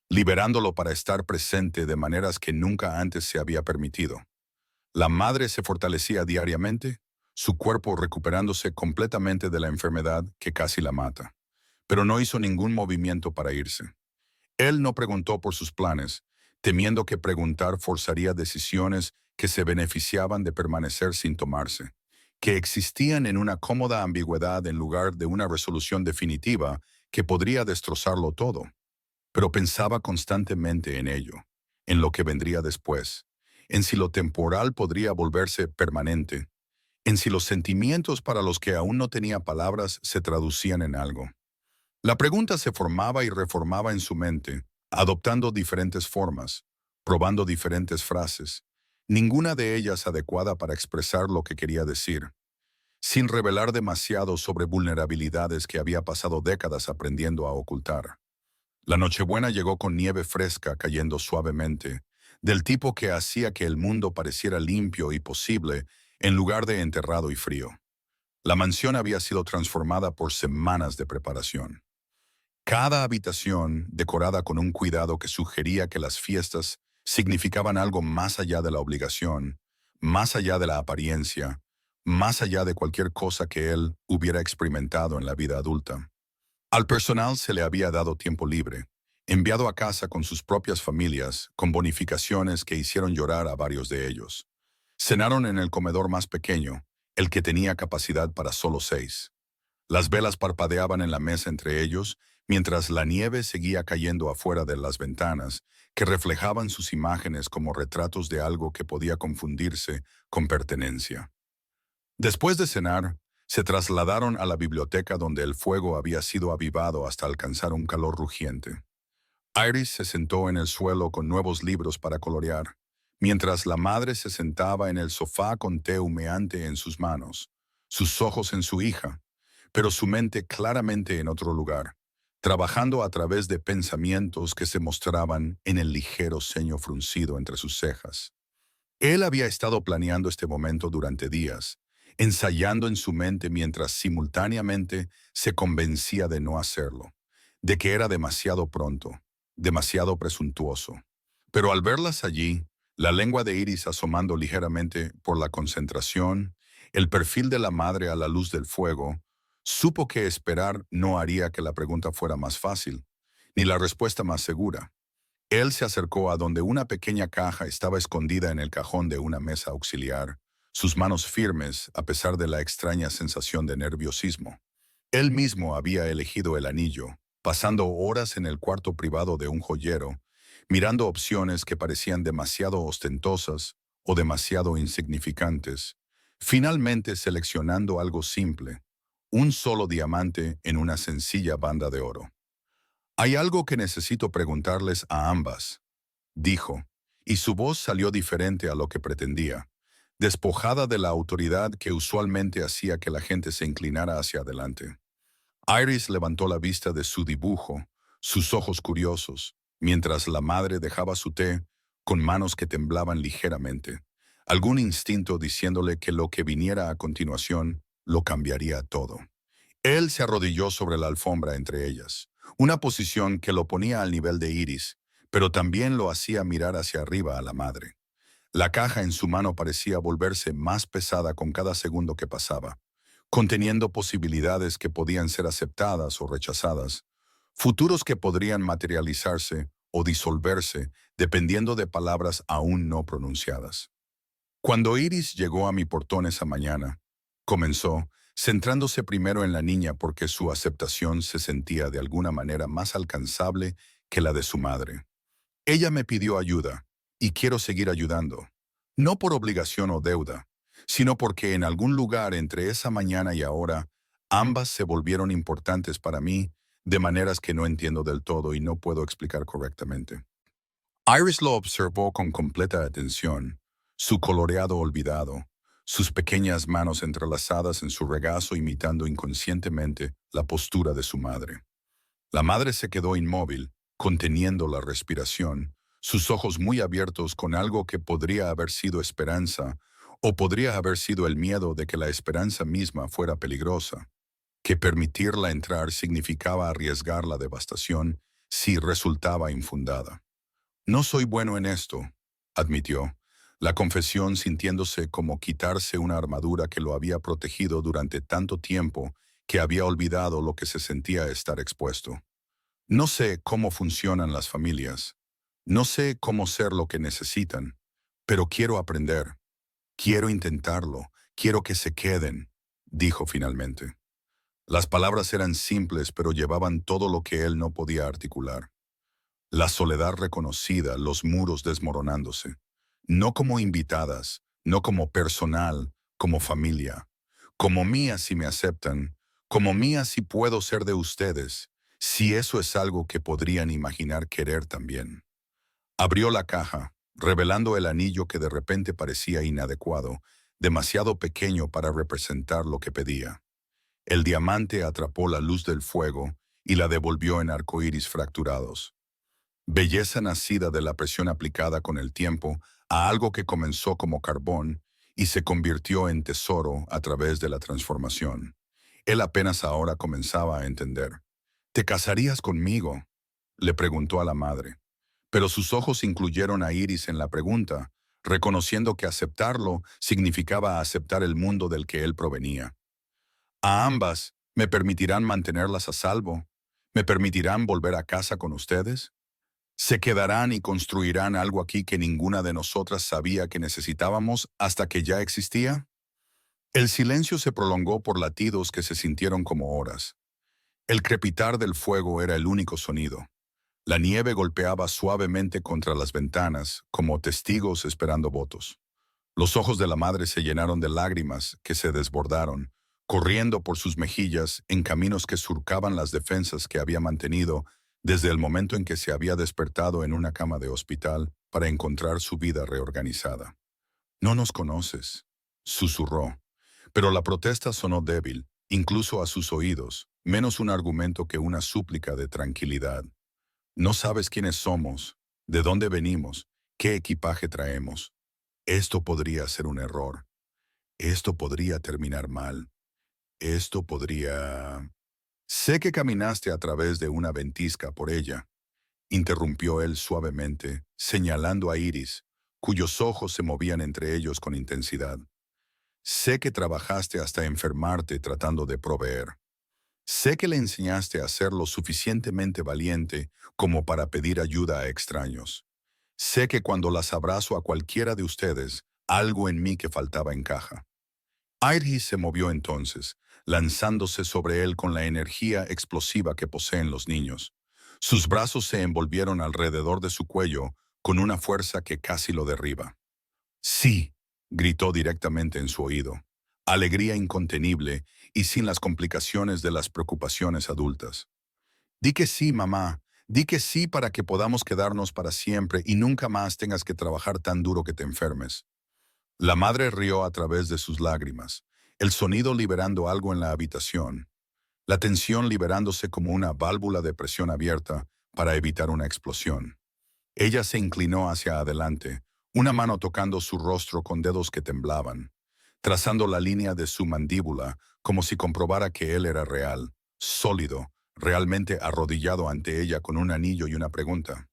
liberándolo para estar presente de maneras que nunca antes se había permitido. La madre se fortalecía diariamente, su cuerpo recuperándose completamente de la enfermedad que casi la mata, pero no hizo ningún movimiento para irse. Él no preguntó por sus planes, temiendo que preguntar forzaría decisiones que se beneficiaban de permanecer sin tomarse, que existían en una cómoda ambigüedad en lugar de una resolución definitiva que podría destrozarlo todo. Pero pensaba constantemente en ello, en lo que vendría después, en si lo temporal podría volverse permanente, en si los sentimientos para los que aún no tenía palabras se traducían en algo. La pregunta se formaba y reformaba en su mente, adoptando diferentes formas, probando diferentes frases, ninguna de ellas adecuada para expresar lo que quería decir, sin revelar demasiado sobre vulnerabilidades que había pasado décadas aprendiendo a ocultar. La Nochebuena llegó con nieve fresca cayendo suavemente, del tipo que hacía que el mundo pareciera limpio y posible en lugar de enterrado y frío. La mansión había sido transformada por semanas de preparación. Cada habitación decorada con un cuidado que sugería que las fiestas significaban algo más allá de la obligación, más allá de la apariencia, más allá de cualquier cosa que él hubiera experimentado en la vida adulta. Al personal se le había dado tiempo libre, enviado a casa con sus propias familias, con bonificaciones que hicieron llorar a varios de ellos. Cenaron en el comedor más pequeño, el que tenía capacidad para solo 6. Las velas parpadeaban en la mesa entre ellos, mientras la nieve seguía cayendo afuera de las ventanas, que reflejaban sus imágenes como retratos de algo que podía confundirse con pertenencia. Después de cenar, se trasladaron a la biblioteca donde el fuego había sido avivado hasta alcanzar un calor rugiente. Iris se sentó en el suelo con nuevos libros para colorear, mientras la madre se sentaba en el sofá con té humeante en sus manos, sus ojos en su hija, pero su mente claramente en otro lugar, trabajando a través de pensamientos que se mostraban en el ligero ceño fruncido entre sus cejas. Él había estado planeando este momento durante días, ensayando en su mente mientras simultáneamente se convencía de no hacerlo, de que era demasiado pronto, demasiado presuntuoso. Pero al verlas allí, la lengua de Iris asomando ligeramente por la concentración, el perfil de la madre a la luz del fuego, supo que esperar no haría que la pregunta fuera más fácil, ni la respuesta más segura. Él se acercó a donde una pequeña caja estaba escondida en el cajón de una mesa auxiliar, sus manos firmes a pesar de la extraña sensación de nerviosismo. Él mismo había elegido el anillo, pasando horas en el cuarto privado de un joyero, mirando opciones que parecían demasiado ostentosas o demasiado insignificantes, finalmente seleccionando algo simple, un solo diamante en una sencilla banda de oro. Hay algo que necesito preguntarles a ambas, dijo, y su voz salió diferente a lo que pretendía, despojada de la autoridad que usualmente hacía que la gente se inclinara hacia adelante. Iris levantó la vista de su dibujo, sus ojos curiosos, mientras la madre dejaba su té con manos que temblaban ligeramente, algún instinto diciéndole que lo que viniera a continuación lo cambiaría todo. Él se arrodilló sobre la alfombra entre ellas, una posición que lo ponía al nivel de Iris, pero también lo hacía mirar hacia arriba a la madre. La caja en su mano parecía volverse más pesada con cada segundo que pasaba, conteniendo posibilidades que podían ser aceptadas o rechazadas, futuros que podrían materializarse o disolverse dependiendo de palabras aún no pronunciadas. Cuando Iris llegó a mi portón esa mañana, comenzó, centrándose primero en la niña porque su aceptación se sentía de alguna manera más alcanzable que la de su madre. Ella me pidió ayuda, y quiero seguir ayudando. No por obligación o deuda, sino porque en algún lugar entre esa mañana y ahora, ambas se volvieron importantes para mí de maneras que no entiendo del todo y no puedo explicar correctamente. Iris lo observó con completa atención, su coloreado olvidado, sus pequeñas manos entrelazadas en su regazo imitando inconscientemente la postura de su madre. La madre se quedó inmóvil, conteniendo la respiración, sus ojos muy abiertos con algo que podría haber sido esperanza, o podría haber sido el miedo de que la esperanza misma fuera peligrosa, que permitirla entrar significaba arriesgar la devastación si resultaba infundada. No soy bueno en esto, admitió, la confesión sintiéndose como quitarse una armadura que lo había protegido durante tanto tiempo que había olvidado lo que se sentía estar expuesto. No sé cómo funcionan las familias, no sé cómo ser lo que necesitan, pero quiero aprender, quiero intentarlo, quiero que se queden, dijo finalmente. Las palabras eran simples pero llevaban todo lo que él no podía articular. La soledad reconocida, los muros desmoronándose. No como invitadas, no como personal, como familia. Como mía si me aceptan, como mía si puedo ser de ustedes, si eso es algo que podrían imaginar querer también. Abrió la caja, revelando el anillo que de repente parecía inadecuado, demasiado pequeño para representar lo que pedía. El diamante atrapó la luz del fuego y la devolvió en arcoíris fracturados. Belleza nacida de la presión aplicada con el tiempo a algo que comenzó como carbón y se convirtió en tesoro a través de la transformación. Él apenas ahora comenzaba a entender. ¿Te casarías conmigo?, le preguntó a la madre. Pero sus ojos incluyeron a Iris en la pregunta, reconociendo que aceptarlo significaba aceptar el mundo del que él provenía. A ambas, ¿me permitirán mantenerlas a salvo? ¿Me permitirán volver a casa con ustedes? ¿Se quedarán y construirán algo aquí que ninguna de nosotras sabía que necesitábamos hasta que ya existía? El silencio se prolongó por latidos que se sintieron como horas. El crepitar del fuego era el único sonido. La nieve golpeaba suavemente contra las ventanas, como testigos esperando votos. Los ojos de la madre se llenaron de lágrimas que se desbordaron, corriendo por sus mejillas en caminos que surcaban las defensas que había mantenido desde el momento en que se había despertado en una cama de hospital para encontrar su vida reorganizada. No nos conoces, susurró, pero la protesta sonó débil, incluso a sus oídos, menos un argumento que una súplica de tranquilidad. No sabes quiénes somos, de dónde venimos, qué equipaje traemos. Esto podría ser un error. Esto podría terminar mal. Esto podría... Sé que caminaste a través de una ventisca por ella, interrumpió él suavemente, señalando a Iris, cuyos ojos se movían entre ellos con intensidad. Sé que trabajaste hasta enfermarte tratando de proveer. Sé que le enseñaste a ser lo suficientemente valiente como para pedir ayuda a extraños. Sé que cuando las abrazo a cualquiera de ustedes, algo en mí que faltaba encaja. Iris se movió entonces, lanzándose sobre él con la energía explosiva que poseen los niños. Sus brazos se envolvieron alrededor de su cuello con una fuerza que casi lo derriba. Sí, gritó directamente en su oído. Alegría incontenible y sin las complicaciones de las preocupaciones adultas. Di que sí, mamá. Di que sí para que podamos quedarnos para siempre y nunca más tengas que trabajar tan duro que te enfermes. La madre rió a través de sus lágrimas, el sonido liberando algo en la habitación, la tensión liberándose como una válvula de presión abierta para evitar una explosión. Ella se inclinó hacia adelante, una mano tocando su rostro con dedos que temblaban, trazando la línea de su mandíbula como si comprobara que él era real, sólido, realmente arrodillado ante ella con un anillo y una pregunta.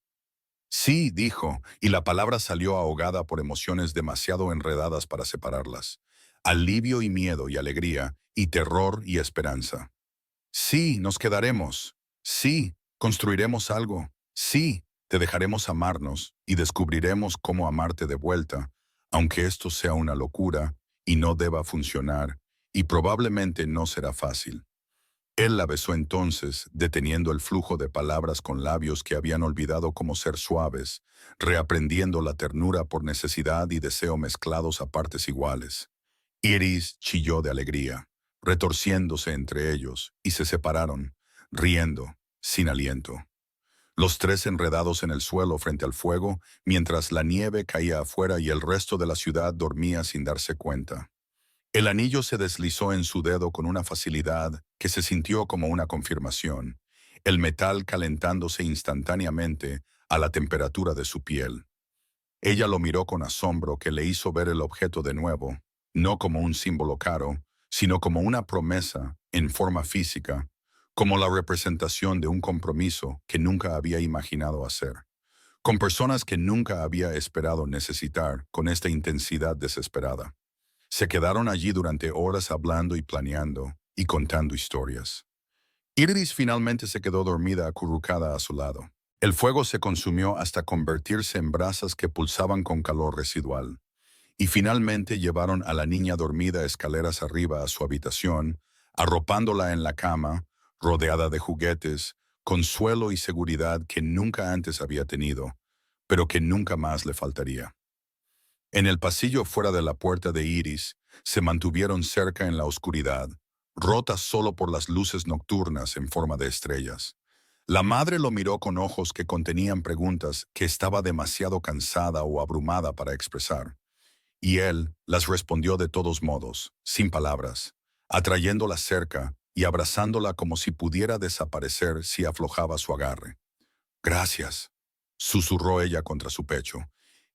Sí, dijo, y la palabra salió ahogada por emociones demasiado enredadas para separarlas. Alivio y miedo y alegría, y terror y esperanza. Sí, nos quedaremos. Sí, construiremos algo. Sí, te dejaremos amarnos y descubriremos cómo amarte de vuelta, aunque esto sea una locura y no deba funcionar, y probablemente no será fácil. Él la besó entonces, deteniendo el flujo de palabras con labios que habían olvidado cómo ser suaves, reaprendiendo la ternura por necesidad y deseo mezclados a partes iguales. Iris chilló de alegría, retorciéndose entre ellos, y se separaron, riendo, sin aliento. Los tres enredados en el suelo frente al fuego, mientras la nieve caía afuera y el resto de la ciudad dormía sin darse cuenta. El anillo se deslizó en su dedo con una facilidad que se sintió como una confirmación, el metal calentándose instantáneamente a la temperatura de su piel. Ella lo miró con asombro que le hizo ver el objeto de nuevo, no como un símbolo caro, sino como una promesa en forma física, como la representación de un compromiso que nunca había imaginado hacer, con personas que nunca había esperado necesitar con esta intensidad desesperada. Se quedaron allí durante horas hablando y planeando y contando historias. Iris finalmente se quedó dormida acurrucada a su lado. El fuego se consumió hasta convertirse en brasas que pulsaban con calor residual. Y finalmente llevaron a la niña dormida escaleras arriba a su habitación, arropándola en la cama, rodeada de juguetes, consuelo y seguridad que nunca antes había tenido, pero que nunca más le faltaría. En el pasillo fuera de la puerta de Iris, se mantuvieron cerca en la oscuridad, rotas solo por las luces nocturnas en forma de estrellas. La madre lo miró con ojos que contenían preguntas que estaba demasiado cansada o abrumada para expresar, y él las respondió de todos modos, sin palabras, atrayéndola cerca y abrazándola como si pudiera desaparecer si aflojaba su agarre. Gracias, susurró ella contra su pecho,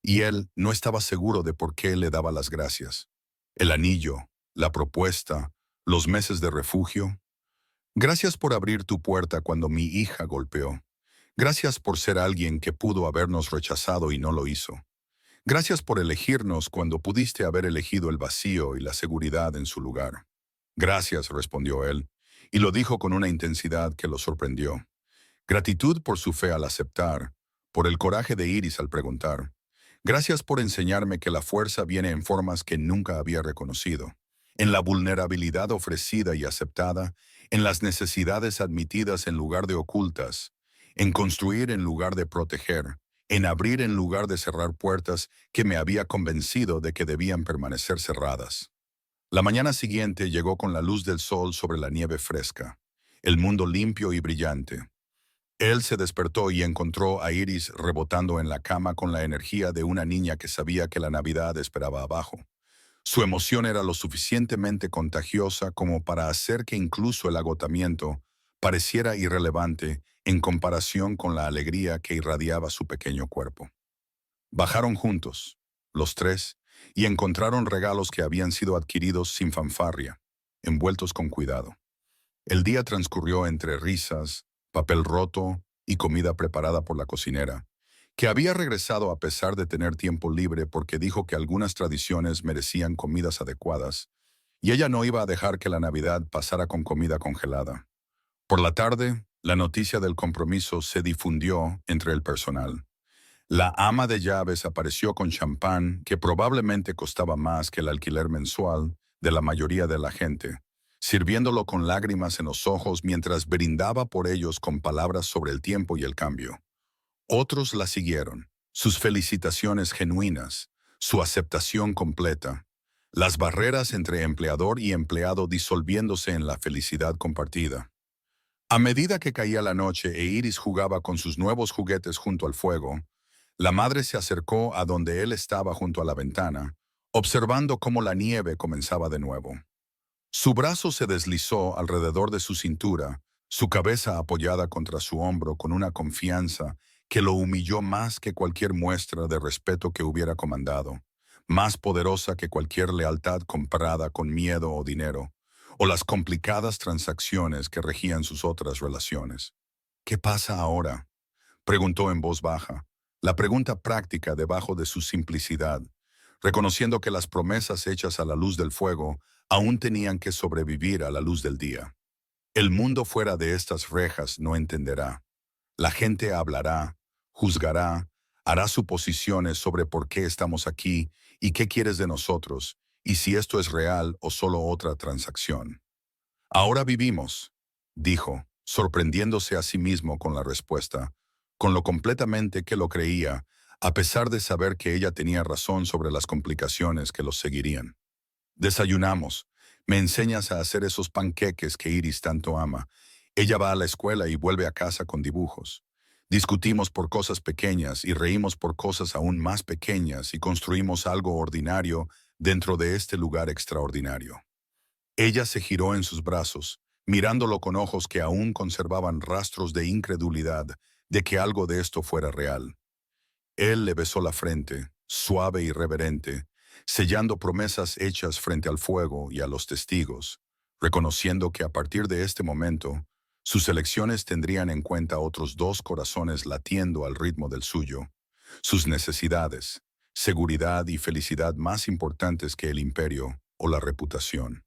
y él no estaba seguro de por qué le daba las gracias. El anillo, la propuesta, los meses de refugio. Gracias por abrir tu puerta cuando mi hija golpeó. Gracias por ser alguien que pudo habernos rechazado y no lo hizo. Gracias por elegirnos cuando pudiste haber elegido el vacío y la seguridad en su lugar. Gracias, respondió él, y lo dijo con una intensidad que lo sorprendió. Gratitud por su fe al aceptar, por el coraje de Iris al preguntar. Gracias por enseñarme que la fuerza viene en formas que nunca había reconocido, en la vulnerabilidad ofrecida y aceptada, en las necesidades admitidas en lugar de ocultas, en construir en lugar de proteger, en abrir en lugar de cerrar puertas que me había convencido de que debían permanecer cerradas. La mañana siguiente llegó con la luz del sol sobre la nieve fresca, el mundo limpio y brillante. Él se despertó y encontró a Iris rebotando en la cama con la energía de una niña que sabía que la Navidad esperaba abajo. Su emoción era lo suficientemente contagiosa como para hacer que incluso el agotamiento pareciera irrelevante en comparación con la alegría que irradiaba su pequeño cuerpo. Bajaron juntos, los tres, y encontraron regalos que habían sido adquiridos sin fanfarria, envueltos con cuidado. El día transcurrió entre risas, papel roto y comida preparada por la cocinera, que había regresado a pesar de tener tiempo libre porque dijo que algunas tradiciones merecían comidas adecuadas, y ella no iba a dejar que la Navidad pasara con comida congelada. Por la tarde, la noticia del compromiso se difundió entre el personal. La ama de llaves apareció con champán que probablemente costaba más que el alquiler mensual de la mayoría de la gente, sirviéndolo con lágrimas en los ojos mientras brindaba por ellos con palabras sobre el tiempo y el cambio. Otros la siguieron, sus felicitaciones genuinas, su aceptación completa, las barreras entre empleador y empleado disolviéndose en la felicidad compartida. A medida que caía la noche e Iris jugaba con sus nuevos juguetes junto al fuego, la madre se acercó a donde él estaba junto a la ventana, observando cómo la nieve comenzaba de nuevo. Su brazo se deslizó alrededor de su cintura, su cabeza apoyada contra su hombro con una confianza que lo humilló más que cualquier muestra de respeto que hubiera comandado, más poderosa que cualquier lealtad comprada con miedo o dinero, o las complicadas transacciones que regían sus otras relaciones. ¿Qué pasa ahora?, preguntó en voz baja, la pregunta práctica debajo de su simplicidad, reconociendo que las promesas hechas a la luz del fuego aún tenían que sobrevivir a la luz del día. El mundo fuera de estas rejas no entenderá. La gente hablará, juzgará, hará suposiciones sobre por qué estamos aquí y qué quieres de nosotros, y si esto es real o solo otra transacción. Ahora vivimos, dijo, sorprendiéndose a sí mismo con la respuesta, con lo completamente que lo creía, a pesar de saber que ella tenía razón sobre las complicaciones que los seguirían. Desayunamos. Me enseñas a hacer esos panqueques que Iris tanto ama. Ella va a la escuela y vuelve a casa con dibujos. Discutimos por cosas pequeñas y reímos por cosas aún más pequeñas y construimos algo ordinario dentro de este lugar extraordinario. Ella se giró en sus brazos, mirándolo con ojos que aún conservaban rastros de incredulidad de que algo de esto fuera real. Él le besó la frente, suave y reverente, sellando promesas hechas frente al fuego y a los testigos, reconociendo que a partir de este momento, sus elecciones tendrían en cuenta otros dos corazones latiendo al ritmo del suyo, sus necesidades, seguridad y felicidad más importantes que el imperio o la reputación.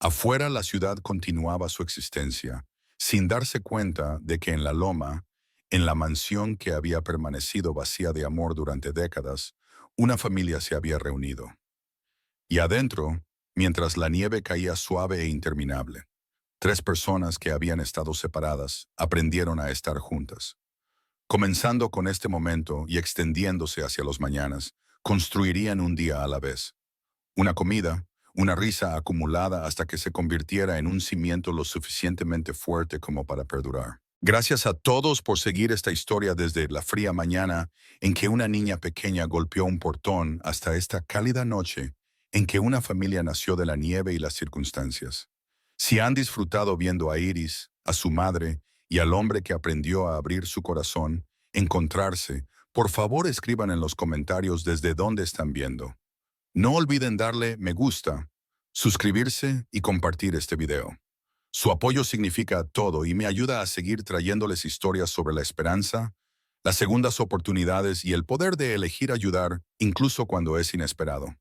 Afuera la ciudad continuaba su existencia, sin darse cuenta de que en la loma, en la mansión que había permanecido vacía de amor durante décadas, una familia se había reunido. Y adentro, mientras la nieve caía suave e interminable, tres personas que habían estado separadas aprendieron a estar juntas. Comenzando con este momento y extendiéndose hacia los mañanas, construirían un día a la vez. Una comida, una risa acumulada hasta que se convirtiera en un cimiento lo suficientemente fuerte como para perdurar. Gracias a todos por seguir esta historia desde la fría mañana en que una niña pequeña golpeó un portón hasta esta cálida noche en que una familia nació de la nieve y las circunstancias. Si han disfrutado viendo a Iris, a su madre y al hombre que aprendió a abrir su corazón, encontrarse, por favor escriban en los comentarios desde dónde están viendo. No olviden darle me gusta, suscribirse y compartir este video. Su apoyo significa todo y me ayuda a seguir trayéndoles historias sobre la esperanza, las segundas oportunidades y el poder de elegir ayudar incluso cuando es inesperado.